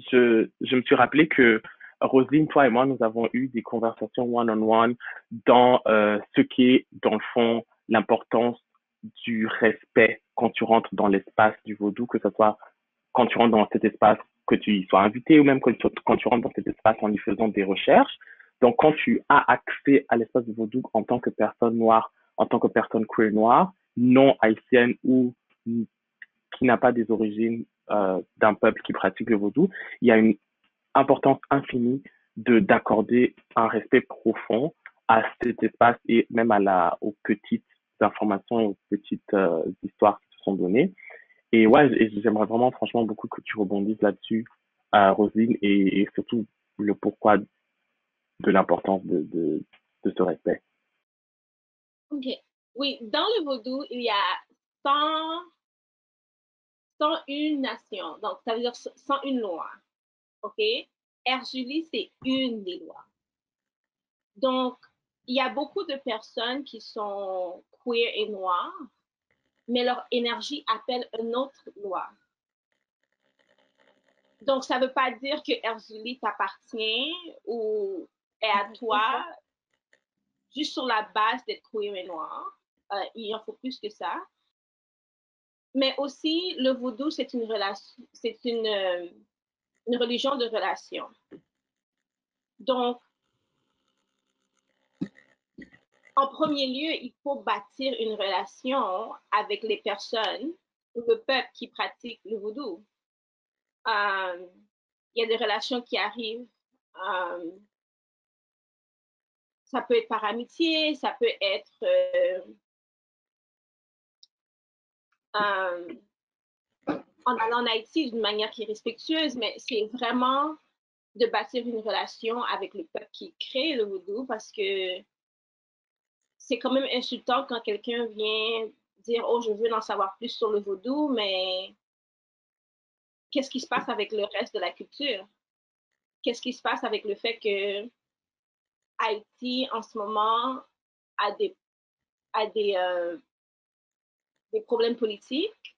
je me suis rappelé que Roselyne, toi et moi, nous avons eu des conversations one-on-one dans ce qui est, dans le fond, l'importance du respect quand tu rentres dans l'espace du vaudou, que ce soit quand tu rentres dans cet espace, que tu y sois invité ou même quand tu rentres dans cet espace en y faisant des recherches. Donc, quand tu as accès à l'espace du vaudou en tant que personne noire, en tant que personne queer noire, non haïtienne ou qui n'a pas des origines d'un peuple qui pratique le vaudou, il y a une importance infinie d'accorder un respect profond à cet espace et même aux petites informations et aux petites histoires qui te sont données. Et ouais, j'aimerais vraiment, franchement, beaucoup que tu rebondisses là-dessus, Roselyne, et surtout le pourquoi de l'importance de ce respect. OK. Oui, dans le vaudou, il y a 100, 101 nations. Donc, ça veut dire 101 lois. OK? Erzulie, c'est une des lois. Donc, il y a beaucoup de personnes qui sont queer et noires, mais leur énergie appelle une autre loi. Donc, ça ne veut pas dire que Erzulie t'appartient ou est à toi juste sur la base d'être queer et noir. Il en faut plus que ça. Mais aussi, le vaudou, c'est une relation, c'est une religion de relation. Donc, en premier lieu, il faut bâtir une relation avec les personnes ou le peuple qui pratique le vaudou. Il y a des relations qui arrivent. Ça peut être par amitié, ça peut être en allant en Haïti d'une manière qui est respectueuse, mais c'est vraiment de bâtir une relation avec le peuple qui crée le vaudou parce que c'est quand même insultant quand quelqu'un vient dire oh je veux en savoir plus sur le vaudou, mais qu'est-ce qui se passe avec le reste de la culture? Qu'est-ce qui se passe avec le fait que Haïti en ce moment a des problèmes politiques,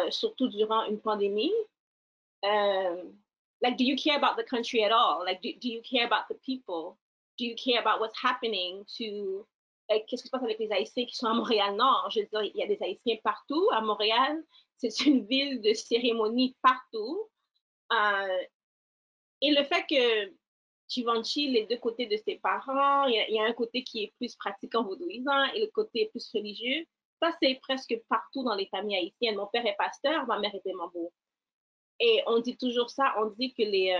surtout durant une pandémie? Like, do you care about the country at all? Like, do you care about the people? Do you care about what's happening to like, qu'est-ce qui se passe avec les Haïtiens qui sont à Montréal-Nord? Je veux dire, il y a des Haïtiens partout. À Montréal, c'est une ville de cérémonie partout. Et le fait que Givenchy, les deux côtés de ses parents, il y a un côté qui est plus pratiquant vaudouisant et le côté plus religieux. Ça, c'est presque partout dans les familles haïtiennes. Mon père est pasteur, ma mère était mambo. Et on dit toujours ça, on dit que les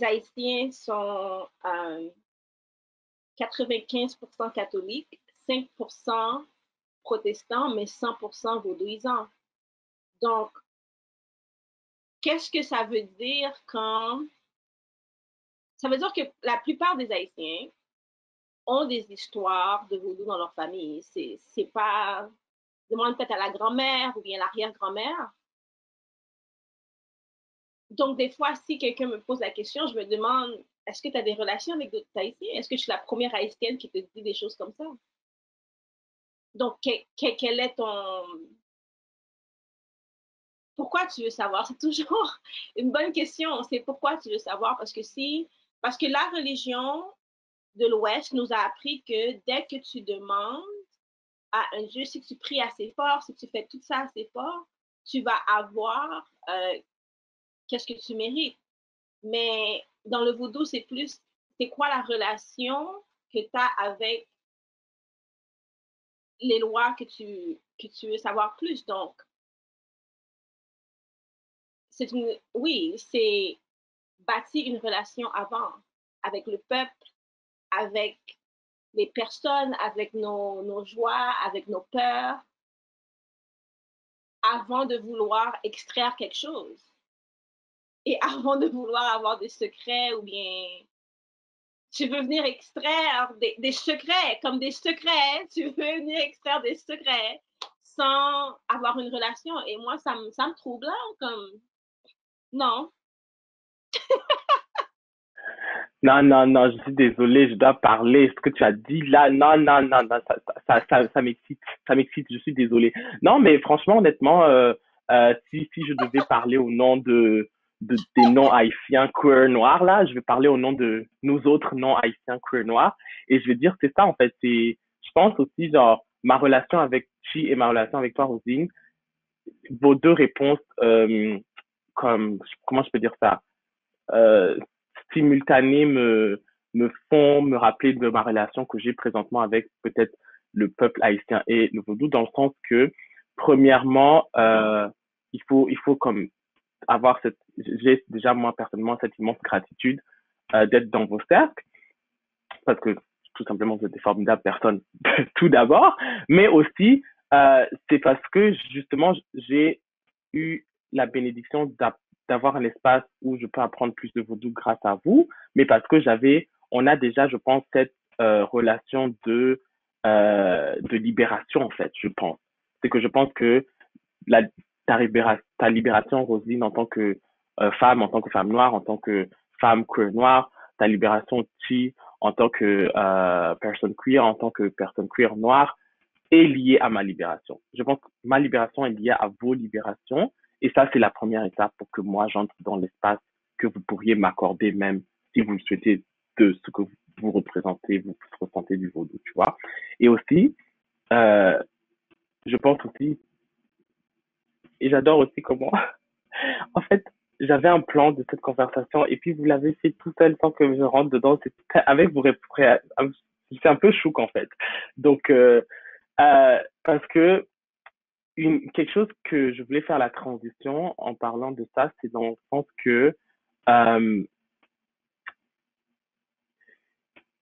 Haïtiens sont 95% catholiques, 5% protestants, mais 100% vaudouisants. Donc, qu'est-ce que ça veut dire quand... Ça veut dire que la plupart des Haïtiens ont des histoires de vaudou dans leur famille. C'est pas... Demande peut-être à la grand-mère ou bien l'arrière-grand-mère. Donc, des fois, si quelqu'un me pose la question, je me demande, est-ce que tu as des relations avec d'autres Haïtiens? Est-ce que je suis la première Haïtienne qui te dit des choses comme ça? Donc, quel est ton... Pourquoi tu veux savoir? C'est toujours une bonne question. C'est pourquoi tu veux savoir? Parce que la religion de l'Ouest nous a appris que dès que tu demandes, à un Dieu, si tu pries assez fort, si tu fais tout ça assez fort, tu vas avoir qu'est-ce que tu mérites. Mais dans le vaudou, c'est plus, c'est quoi la relation que tu as avec les lois que tu veux savoir plus. Donc, oui, c'est bâtir une relation avant, avec le peuple, avec les personnes, avec nos joies, avec nos peurs, avant de vouloir extraire quelque chose. Et avant de vouloir avoir des secrets ou bien tu veux venir extraire des secrets, comme des secrets, tu veux venir extraire des secrets sans avoir une relation. Et moi, ça me trouble, hein, comme, non. Non, non, non, je suis désolée, je dois parler. Ce que tu as dit là, non, non, non, non, ça m'excite, je suis désolée. Non, mais franchement, honnêtement, si je devais parler au nom des non-haïtiens queer noirs, là, je vais parler au nom de nous autres non-haïtiens queer noirs. Et je vais dire, c'est ça, en fait, je pense aussi, genre, ma relation avec Chi et ma relation avec toi, Rosine, vos deux réponses, comment je peux dire ça? euh, Simultanées me font me rappeler de ma relation que j'ai présentement avec peut-être le peuple haïtien et le vaudou, dans le sens que, premièrement, il faut comme avoir j'ai déjà moi personnellement cette immense gratitude d'être dans vos cercles, parce que tout simplement vous êtes des formidables personnes tout d'abord, mais aussi c'est parce que justement j'ai eu la bénédiction d'avoir un espace où je peux apprendre plus de vaudou grâce à vous, mais parce que on a déjà, je pense, cette relation de libération, en fait, je pense. C'est que je pense que la, ta libération, Roselyne, en tant que femme noire, en tant que femme queer noire, ta libération aussi en tant que personne queer, en tant que personne queer noire, est liée à ma libération. Je pense que ma libération est liée à vos libérations. Et ça, c'est la première étape pour que moi, j'entre dans l'espace que vous pourriez m'accorder, même si vous le souhaitez, de ce que vous représentez, vous ressentez du vaudou, tu vois. Et aussi, euh, je pense aussi, et j'adore aussi comment, en fait, j'avais un plan de cette conversation et puis vous l'avez fait tout seul sans que je rentre dedans. Avec vos réponses, c'est un peu chouk en fait. Donc, parce que quelque chose que je voulais faire la transition en parlant de ça, c'est dans le sens que euh,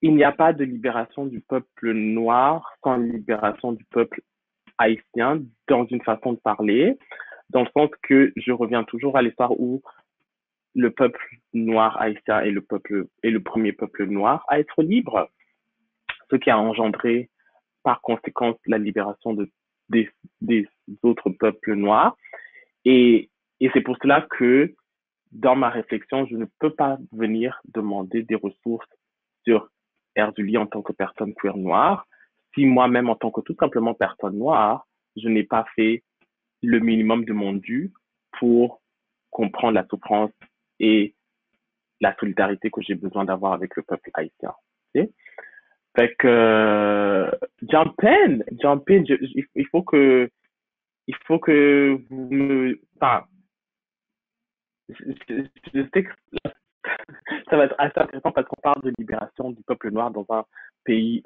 il n'y a pas de libération du peuple noir sans libération du peuple haïtien, dans une façon de parler, dans le sens que je reviens toujours à l'histoire où le peuple noir haïtien est le premier peuple noir à être libre, ce qui a engendré par conséquent la libération des, des autres peuples noirs. Et, et c'est pour cela que dans ma réflexion, je ne peux pas venir demander des ressources sur Erzuli en tant que personne queer noire si moi-même, en tant que tout simplement personne noire, je n'ai pas fait le minimum de mon dû pour comprendre la souffrance et la solidarité que j'ai besoin d'avoir avec le peuple haïtien. Okay? Fait que, jump in, il faut que vous me, enfin, je sais que ça va être assez intéressant parce qu'on parle de libération du peuple noir dans un pays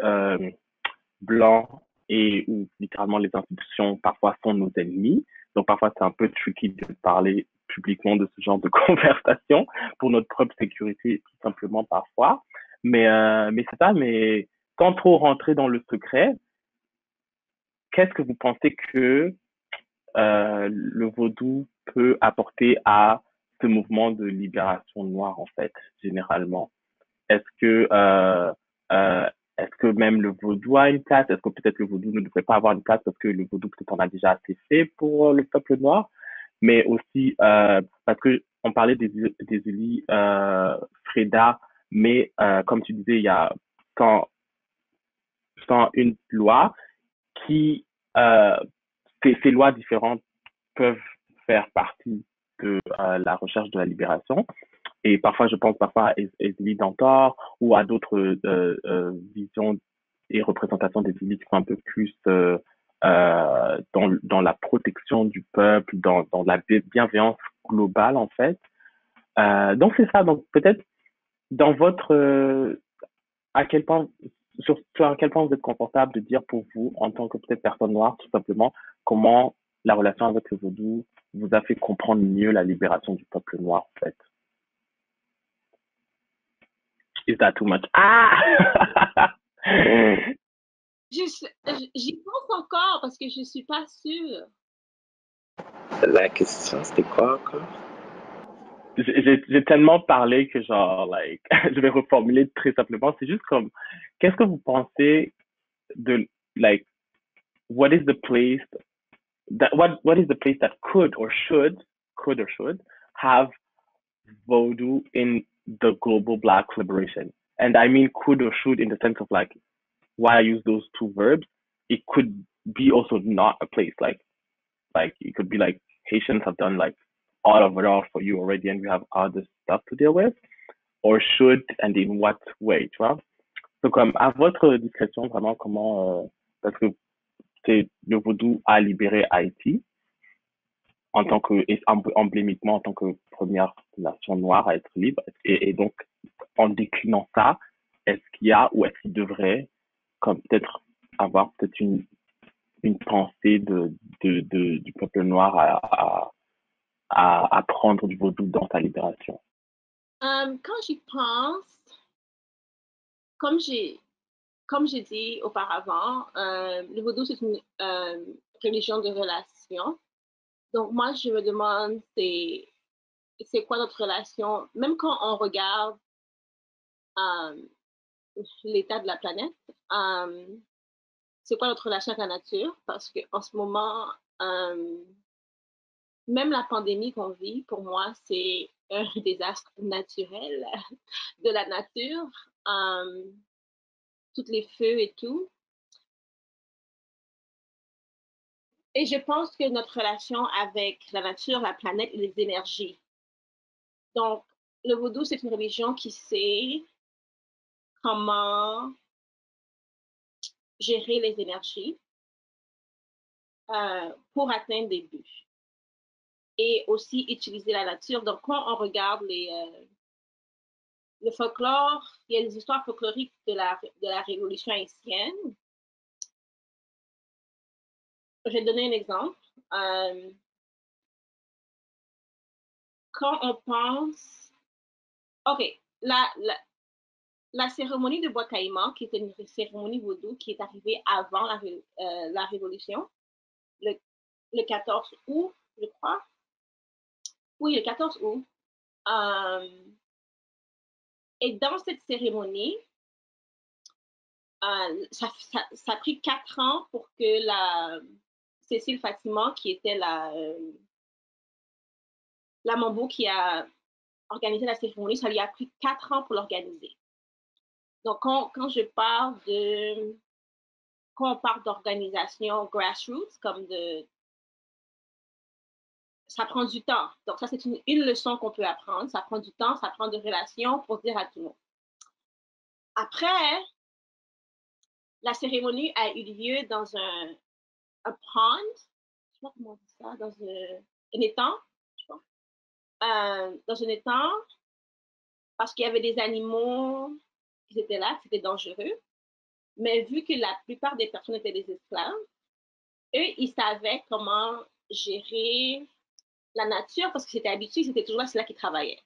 blanc et où littéralement les institutions parfois sont nos ennemis. Donc parfois c'est un peu tricky de parler publiquement de ce genre de conversation pour notre propre sécurité tout simplement parfois. Mais c'est ça, mais sans trop rentrer dans le secret, qu'est-ce que vous pensez que le vaudou peut apporter à ce mouvement de libération noire en fait, généralement? Est-ce que euh, est-ce que même le vaudou a une place? Est-ce que peut-être le vaudou ne devrait pas avoir une place parce que le vaudou peut-être en a déjà assez fait pour le peuple noir, mais aussi parce que on parlait des Ulis Freda, mais comme tu disais, il y a 100, 101 lois qui ces lois différentes peuvent faire partie de la recherche de la libération. Et parfois, je pense parfois à Émilie Dantor ou à d'autres visions et représentations des élites qui sont un peu plus libération du peuple, dans la bienveillance globale, en fait. Donc, c'est ça. Donc, peut-être, dans votre, à quel point, sur à quel point vous êtes confortable de dire pour vous, en tant que peut-être personne noire, tout simplement, comment la relation avec le vaudou vous a fait comprendre mieux la libération du peuple noir, en fait. Is that too much? Ah! J'y pense encore parce que je suis pas sûre. La question, c'était quoi encore? J'ai tellement parlé que genre, like, je vais reformuler très simplement. C'est juste comme, qu'est-ce que vous pensez de, like, what is the place what is the place that could or should have voodoo in the global Black liberation? And I mean could or should in the sense of like, why I use those two verbs, it could be also not a place. Like it could be like Haitians have done like all of it all for you already and we have other stuff to deal with. Or should and in what way, tu vois? Donc comme à votre discrétion, vraiment comment parce que c'est le vaudou a libéré Haïti en tant que et emblémiquement en tant que première nation noire à être libre et donc en déclinant ça, est-ce qu'il y a ou est-ce qu'il devrait comme peut-être avoir peut-être une pensée du peuple noir à prendre du vaudou dans sa libération. Quand j'y pense, comme j'ai dit auparavant, le vaudou c'est une religion de relation. Donc moi je me demande c'est quoi notre relation, même quand on regarde l'état de la planète, c'est quoi notre relation avec la nature, parce qu'en ce moment, même la pandémie qu'on vit, pour moi, c'est un désastre naturel de la nature, tous les feux et tout. Et je pense que notre relation avec la nature, la planète et les énergies. Donc, le vaudou, c'est une religion qui sait comment gérer les énergies pour atteindre des buts. Et aussi utiliser la nature. Donc, quand on regarde le folklore, il y a des histoires folkloriques de la Révolution haïtienne. Je vais donner un exemple. Quand on pense... OK, la cérémonie de bois caïman, qui était une cérémonie vaudou qui est arrivée avant la Révolution, le 14 août, je crois. Oui, le 14 août. Et dans cette cérémonie, ça a pris 4 ans pour que Cécile Fatima, qui était la mambo qui a organisé la cérémonie, ça lui a pris 4 ans pour l'organiser. Donc, quand on parle d'organisation grassroots, ça prend du temps. Donc, ça, c'est une leçon qu'on peut apprendre. Ça prend du temps, ça prend de relations pour dire à tout le monde. Après, la cérémonie a eu lieu dans un pond, je sais pas comment on dit ça, dans un étang, je pense. Dans un étang, parce qu'il y avait des animaux qui étaient là, c'était dangereux. Mais vu que la plupart des personnes étaient des esclaves, eux, ils savaient comment gérer la nature parce qu'ils étaient habitués, c'était toujours là, c'est là qu'ils travaillaient.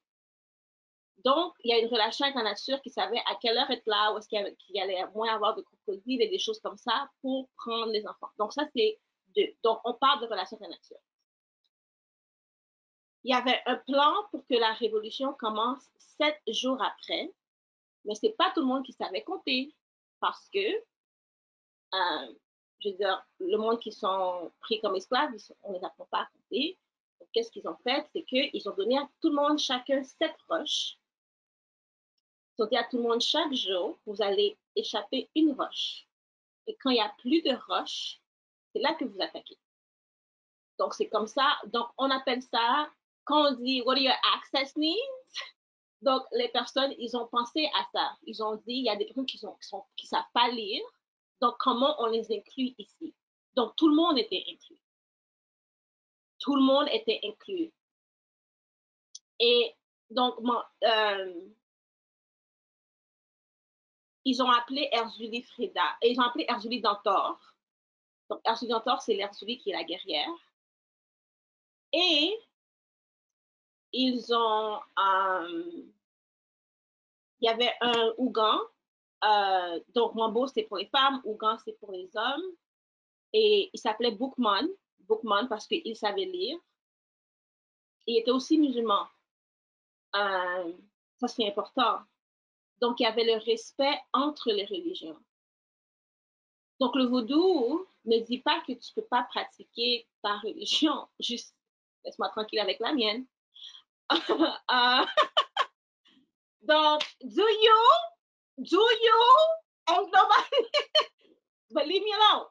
Donc, il y a une relation avec la nature qui savait à quelle heure être là, où est-ce qu'il allait moins avoir de crocodiles et des choses comme ça pour prendre les enfants. Donc, ça, c'est deux. Donc, on parle de relation avec la nature. Il y avait un plan pour que la révolution commence 7 jours après, mais ce n'est pas tout le monde qui savait compter parce que, je veux dire, le monde qui sont pris comme esclaves, on ne les apprend pas à compter. Donc, qu'est-ce qu'ils ont fait? C'est qu'ils ont donné à tout le monde chacun 7 roches. Ils ont dit à tout le monde chaque jour, vous allez échapper une roche. Et quand il n'y a plus de roches, c'est là que vous attaquez. Donc, c'est comme ça. Donc, on appelle ça, quand on dit what are your access needs? Donc, les personnes, ils ont pensé à ça. Ils ont dit, il y a des personnes qui ne savent pas lire. Donc, comment on les inclut ici? Donc, tout le monde était inclus. tout le monde était inclus. Et donc, ils ont appelé Erzulie Freda, et ils ont appelé Erzulie Dantor. Donc, Erzulie Dantor, c'est l'Erzulie qui est la guerrière. Et ils ont, il y avait un Ougan, donc Mambo c'est pour les femmes, Ougan c'est pour les hommes, et il s'appelait Boukman parce qu'il savait lire. Il était aussi musulman. Ça c'est important. Donc il y avait le respect entre les religions. Donc le vaudou ne dit pas que tu ne peux pas pratiquer ta religion, juste laisse-moi tranquille avec la mienne. Donc, do you ain't nobody but leave me alone.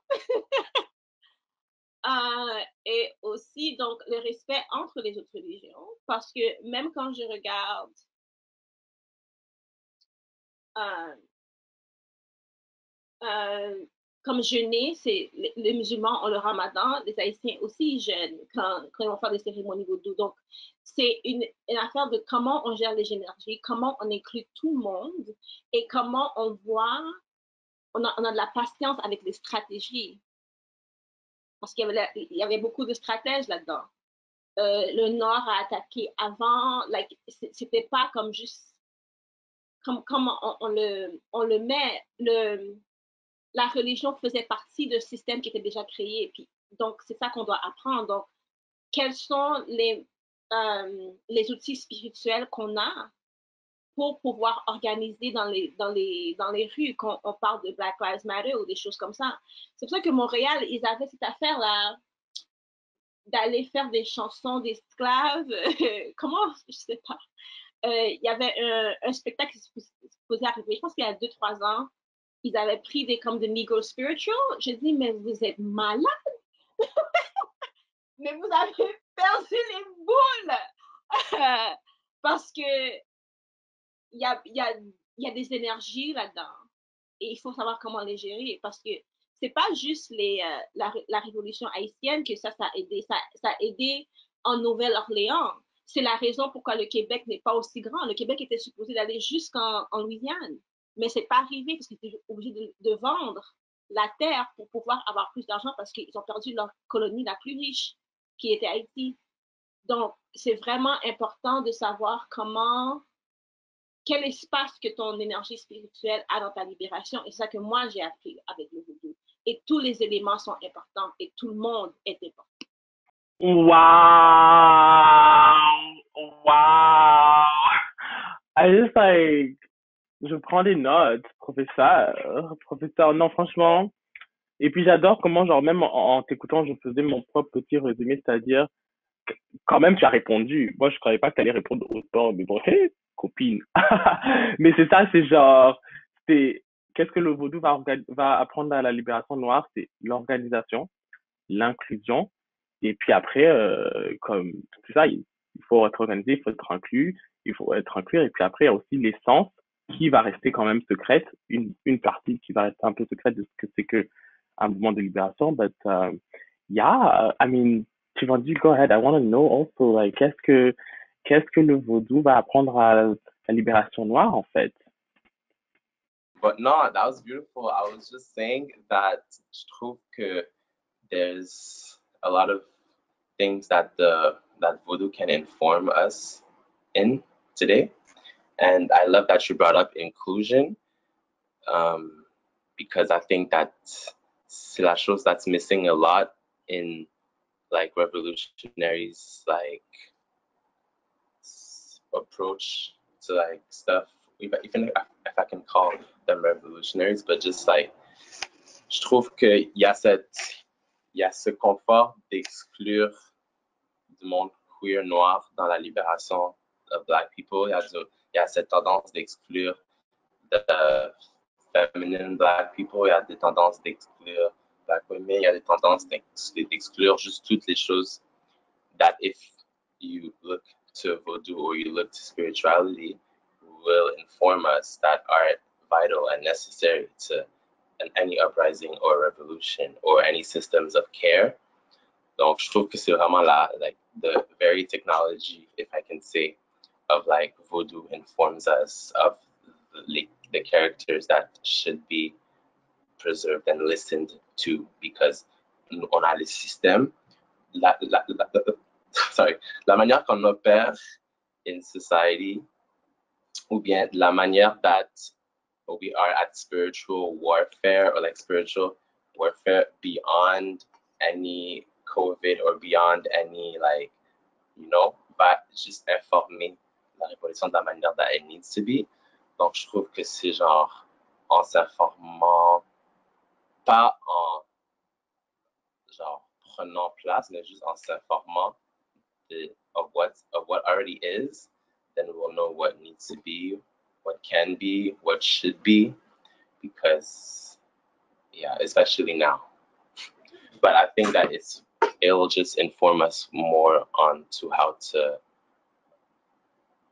Et aussi, donc, le respect entre les autres religions, parce que même quand je regarde comme jeûner, c'est les musulmans ont le ramadan, les haïtiens aussi jeûnent quand ils vont faire des cérémonies vaudou. Donc, c'est une affaire de comment on gère les énergies, comment on inclut tout le monde et comment on voit, on a de la patience avec les stratégies. Parce qu'il y avait beaucoup de stratèges là-dedans. Le Nord a attaqué avant, like, c'était pas comme juste, comme on le met, la religion faisait partie d'un système qui était déjà créé. Puis, donc, c'est ça qu'on doit apprendre. Donc, quels sont les outils spirituels qu'on a pour pouvoir organiser dans les rues quand on parle de Black Lives Matter ou des choses comme ça. C'est pour ça que Montréal, ils avaient cette affaire-là d'aller faire des chansons d'esclaves. Comment? Je sais pas. Il y avait un spectacle qui se posait arriver, je pense qu'il y a 2-3 ans. Ils avaient pris comme de Negro Spiritual. Je dis, mais vous êtes malade. Mais vous avez perdu les boules. Parce que il y a des énergies là-dedans. Et il faut savoir comment les gérer. Parce que c'est pas juste la révolution haïtienne que ça a aidé. Ça a aidé en Nouvelle-Orléans. C'est la raison pourquoi le Québec n'est pas aussi grand. Le Québec était supposé d'aller jusqu'en Louisiane. Mais c'est pas arrivé parce qu'ils étaient obligés de vendre la terre pour pouvoir avoir plus d'argent parce qu'ils ont perdu leur colonie la plus riche, qui était Haïti. Donc, c'est vraiment important de savoir quel espace que ton énergie spirituelle a dans ta libération. Et c'est ça que moi, j'ai appris avec le vaudou. Et tous les éléments sont importants et tout le monde est important. Wow! Wow! I just like, je prends des notes, professeur, non, franchement. Et puis j'adore comment, genre, même en t'écoutant, je faisais mon propre petit résumé, c'est-à-dire, quand même, tu as répondu. Moi, je croyais pas que tu allais répondre autant, mais bon, hé, copine. Mais c'est ça, c'est genre, c'est, qu'est-ce que le vaudou va apprendre à la libération noire? C'est l'organisation, l'inclusion, et puis après, comme tout ça, il faut être organisé, il faut être inclus, il faut être inclus, et puis après, il y a aussi l'essence qui va rester quand même secrète, une partie qui va rester un peu secrète de ce que c'est que un mouvement de libération, but yeah, I mean, Tivanji, go ahead. I want to know also, like, qu'est-ce que le vaudou va apprendre à la libération noire, en fait? But no, that was beautiful. I was just saying that je trouve que there's a lot of things that voodoo can inform us in today. And I love that you brought up inclusion, because I think that c'est la chose that's missing a lot in like revolutionaries like approach to like stuff, even if I can call them revolutionaries, but just like je trouve qu'il y a ce confort d'exclure du monde queer noir dans la libération de Black people. Il y a cette tendance d'exclure de feminine Black people. Il y a des tendances d'exclure Black women. Il y a des tendances d'exclure juste toutes les choses that if you look to voodoo or you look to spirituality will inform us that are vital and necessary to any uprising or revolution or any systems of care. Donc, je trouve que c'est vraiment like the very technology, if I can say, of like Vodou informs us of the characters that should be preserved and listened to, because on a le système, sorry, la manière qu'on opère in society, ou bien la manière that we are at spiritual warfare, or like spiritual warfare beyond any COVID or beyond any, like, you know, but just informer la révolution de la manière that it needs to be. Donc, je trouve que c'est genre en s'informant, pas en genre prenant place, mais juste en s'informant of what already is, then we'll know what needs to be, what can be, what should be, because yeah, especially now. But I think that it'll just inform us more on to how to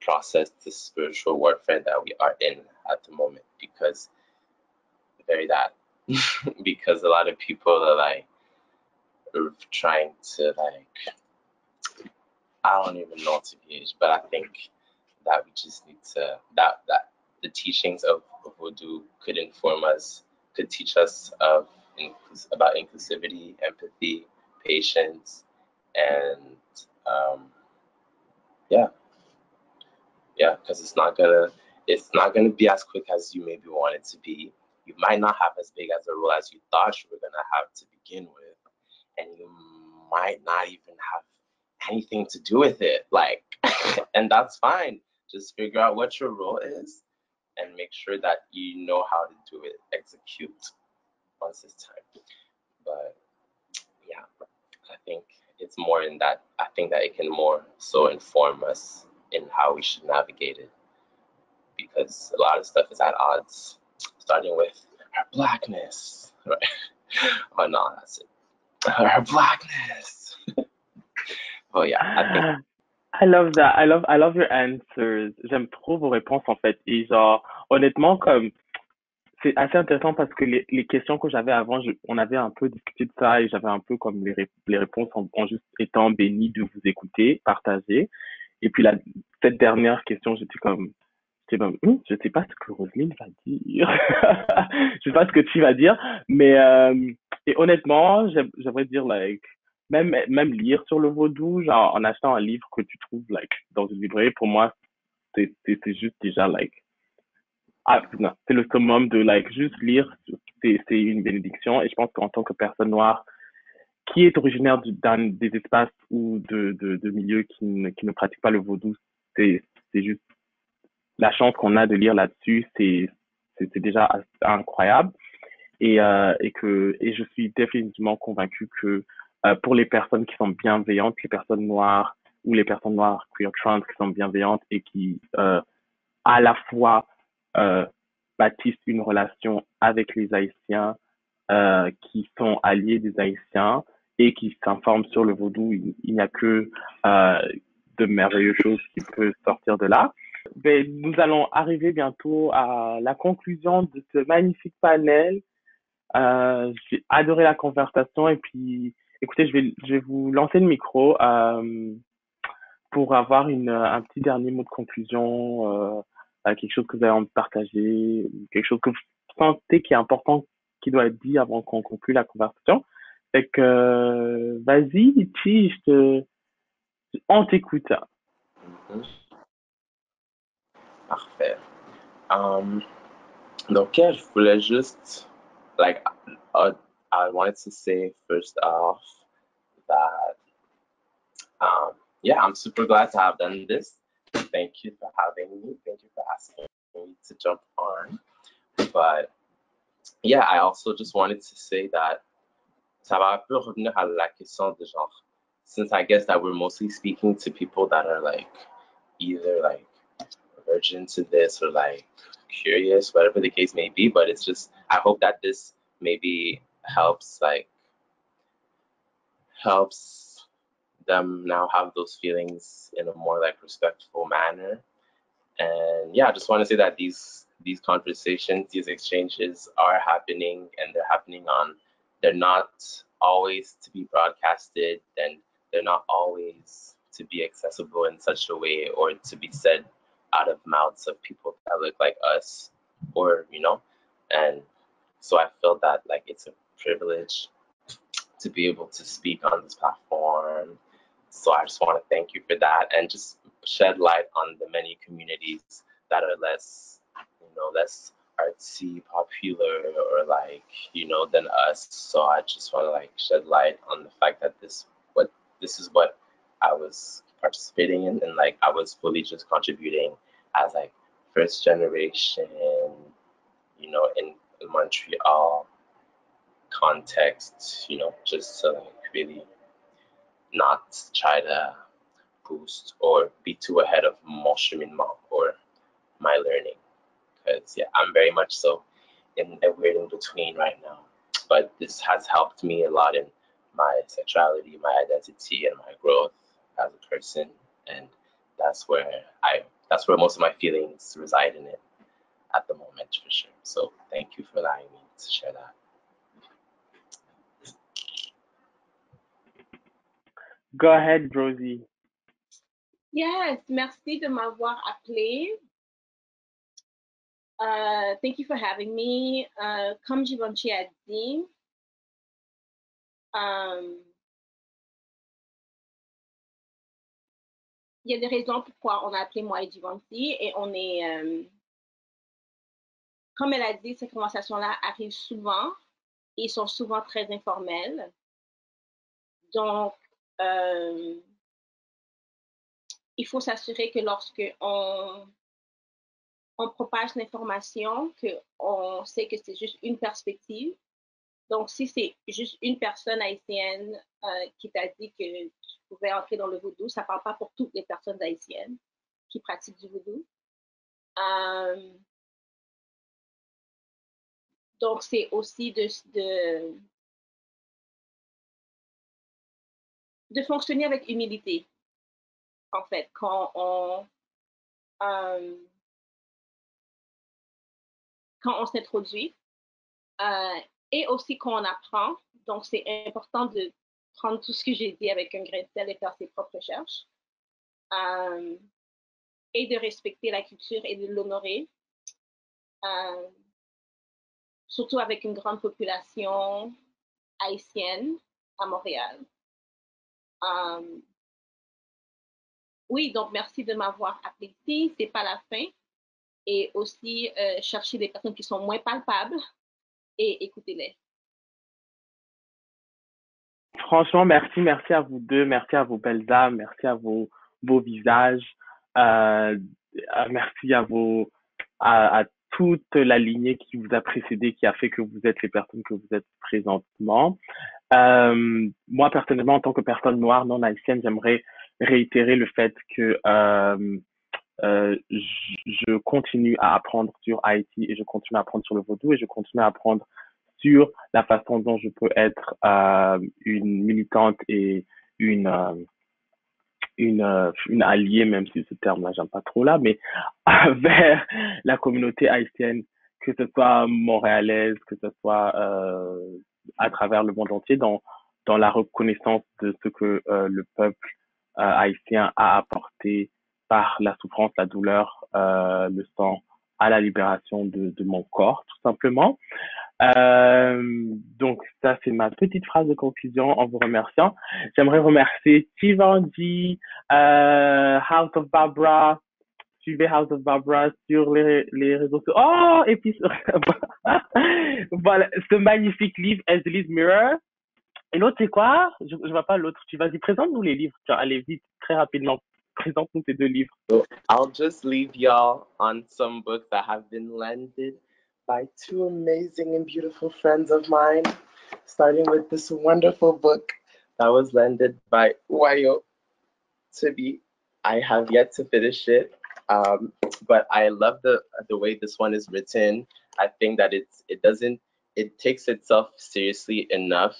process the spiritual warfare that we are in at the moment, because very that because a lot of people are like trying to like, I don't even know to gauge, but I think that we just need to that the teachings of Vodou could inform us, could teach us about inclusivity, empathy, patience, and yeah, because it's not gonna be as quick as you maybe want it to be. You might not have as big as a role as you thought you were gonna have to begin with, and you might not even have anything to do with it. Like, and that's fine. Just figure out what your role is and make sure that you know how to do it, execute once it's time. But yeah, I think it's more in that. I think that it can more so inform us in how we should navigate it, because a lot of stuff is at odds, starting with her blackness, right? Oh no, that's it. Her blackness. Oh yeah, I think. I love that. I love your answers. J'aime trop vos réponses en fait. Et genre, honnêtement, comme c'est assez intéressant parce que les questions que j'avais avant, on avait un peu discuté de ça et j'avais un peu comme les réponses en juste étant béni de vous écouter, partager. Et puis cette dernière question, je sais pas ce que Roselyne va dire. Je sais pas ce que tu vas dire, mais et honnêtement, j'aimerais dire like même lire sur le vaudou, genre en achetant un livre que tu trouves like dans une librairie, pour moi c'est juste déjà like non, c'est le summum de like juste lire, c'est une bénédiction et je pense qu'en tant que personne noire qui est originaire d'un des espaces ou de milieux qui ne pratiquent pas le vaudou, c'est juste la chance qu'on a de lire là-dessus, c'est déjà incroyable. Et je suis définitivement convaincu que pour les personnes qui sont bienveillantes, les personnes noires ou les personnes noires queer trans qui sont bienveillantes et qui à la fois bâtissent une relation avec les Haïtiens, qui sont alliés des Haïtiens et qui s'informent sur le vaudou, il n'y a que de merveilleuses choses qui peuvent sortir de là. Ben, nous allons arriver bientôt à la conclusion de ce magnifique panel. J'ai adoré la conversation et puis, écoutez, je vais vous lancer le micro pour avoir un petit dernier mot de conclusion, quelque chose que vous avez envie de partager, quelque chose que vous sentez qui est important, qui doit être dit avant qu'on conclue la conversation. Fait que, vas-y, Ichi, on t'écoute. Mhm. Parfait. Donc, yeah, je voulais juste, like, I wanted to say first off that, yeah, I'm super glad to have done this. Thank you for having me. Thank you for asking me to jump on. But yeah, I also just wanted to say that ça va un peu revenir à la question de genre, since I guess that we're mostly speaking to people that are like either like virgin to this or like curious, whatever the case may be, but it's just, I hope that this maybe helps them now have those feelings in a more like respectful manner. And yeah, I just want to say that these conversations, these exchanges are happening, and they're not always to be broadcasted, and they're not always to be accessible in such a way or to be said out of mouths of people that look like us, or and so I feel that like it's a privilege to be able to speak on this platform. So I just want to thank you for that and just shed light on the many communities that are less artsy, popular, or like, than us. So I just want to like shed light on the fact that this is what I was participating in, and like I was fully just contributing as like first generation, in Montreal context, just to like really not try to boost or be too ahead of mon cheminement or my learning. Because yeah, I'm very much so in a weird in between right now. But this has helped me a lot in my sexuality, my identity, and my growth as a person. And that's where most of my feelings reside in it at the moment, for sure. So thank you for allowing me to share that. Go ahead, Rosie. Yes, merci de m'avoir appelé. Thank you for having me. Comme Givenchy a dit, il y a des raisons pourquoi on a appelé moi et Givenchy, et on est, comme elle a dit, ces conversations-là arrivent souvent et sont souvent très informelles. Donc, il faut s'assurer que lorsque on propage l'information, qu'on sait que c'est juste une perspective. Donc, si c'est juste une personne haïtienne qui t'a dit que tu pouvais entrer dans le vaudou, ça ne parle pas pour toutes les personnes haïtiennes qui pratiquent du vaudou. Donc, c'est aussi de fonctionner avec humilité, en fait, quand on s'introduit et aussi quand on apprend. Donc, c'est important de prendre tout ce que j'ai dit avec un grain de sel et faire ses propres recherches. Et de respecter la culture et de l'honorer. Surtout avec une grande population haïtienne à Montréal. Oui, donc merci de m'avoir appelé ici. C'est pas la fin. Et aussi chercher des personnes qui sont moins palpables et écoutez-les. Franchement, merci à vous deux, merci à vos belles âmes, merci à vos beaux visages, merci à toute la lignée qui vous a précédé, qui a fait que vous êtes les personnes que vous êtes présentement. Moi, personnellement, en tant que personne noire non haïtienne, j'aimerais réitérer le fait que je continue à apprendre sur Haïti et je continue à apprendre sur le vaudou et je continue à apprendre sur la façon dont je peux être une militante et une alliée, même si ce terme-là, j'aime pas trop là, mais vers la communauté haïtienne, que ce soit montréalaise, que ce soit à travers le monde entier, dans la reconnaissance de ce que le peuple haïtien a apporté par la souffrance, la douleur, le sang, à la libération de mon corps, tout simplement. Donc ça c'est ma petite phrase de conclusion en vous remerciant. J'aimerais remercier Tivanji, House of Barbara. Suivez House of Barbara sur les réseaux sociaux. Oh, et puis voilà, ce magnifique livre, Aisley's Mirror. Et l'autre c'est quoi? Je vois pas l'autre. Tu vas-y, présente-nous les livres. Tiens, allez vite, très rapidement. Présente-nous tes deux livres. So I'll just leave y'all on some books that have been lended by two amazing and beautiful friends of mine, starting with this wonderful book that was lended by Wayo Tibi. I have yet to finish it, but I love the way this one is written. I think that it takes itself seriously enough.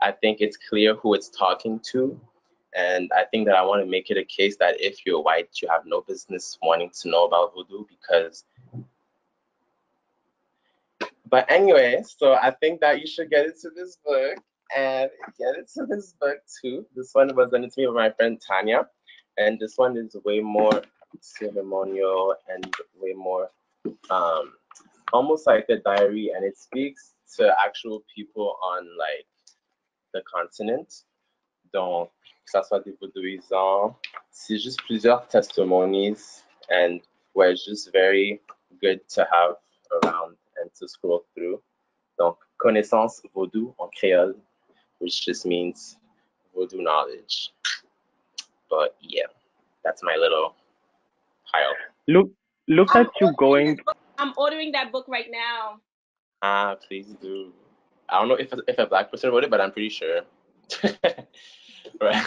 I think it's clear who it's talking to. And I think that I want to make it a case that if you're white, you have no business wanting to know about voodoo because. But anyway, so I think that you should get into this book. And get into this book too. This one was sent to me by my friend Tanya, and this one is way more ceremonial and way more almost like a diary, and it speaks to actual people on like the continent. Donc, que ça soit des vaudouisants, c'est juste plusieurs testimonies, and were just very good to have around and to scroll through. Donc, connaissance vaudou en créole, which just means voodoo knowledge. But yeah, that's my little pile. Look at you going. I'm ordering that book right now. Please do. I don't know if a Black person wrote it, but I'm pretty sure. Right,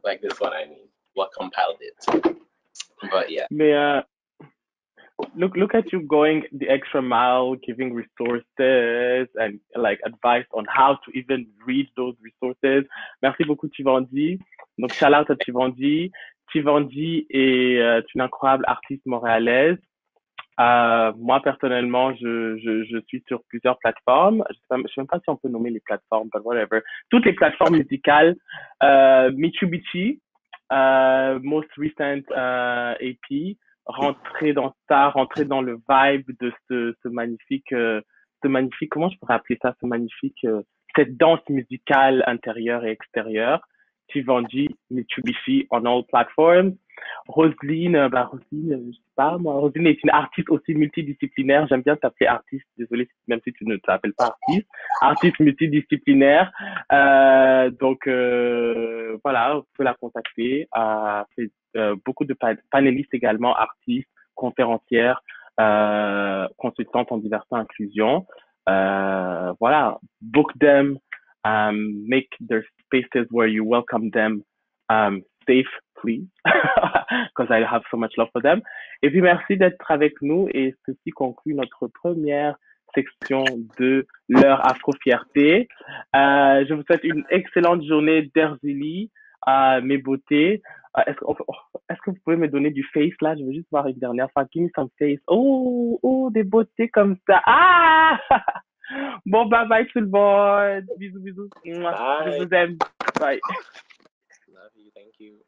like this one. I mean, what compiled it? But yeah. Mais look at you going the extra mile, giving resources and like advice on how to even read those resources. Merci beaucoup Tivandi. Donc shout out à Tivandi. Tivandi est une incroyable artiste montréalaise. Moi personnellement, je suis sur plusieurs plateformes. Je sais même pas si on peut nommer les plateformes, but whatever. Toutes les plateformes musicales. Mitsubishi, most recent EP. Rentrer dans ça, rentrer dans le vibe de ce magnifique, comment je pourrais appeler ça, cette danse musicale intérieure et extérieure. Tivanji, Mitsubishi on all platforms. Roselyne, je sais pas, moi, Roselyne est une artiste aussi multidisciplinaire. J'aime bien t'appeler artiste. Désolé, même si tu ne t'appelles pas artiste. Artiste multidisciplinaire. Donc, voilà, vous pouvez la contacter. Fait beaucoup de panélistes également, artistes, conférencières, consultantes en diversité et inclusion. Voilà, book them, make their spaces where you welcome them safe, please, because I have so much love for them. Et puis merci d'être avec nous et ceci conclut notre première section de l'heure Afro-Fierté. Je vous souhaite une excellente journée d'Erzili, mes beautés. Est-ce que vous pouvez me donner du face là? Je veux juste voir une dernière fois. Give me some face. Oh, des beautés comme ça. Ah! Bon, bye bye tout le monde. Bisous. Bye. Je vous aime. Bye. Love you. Thank you.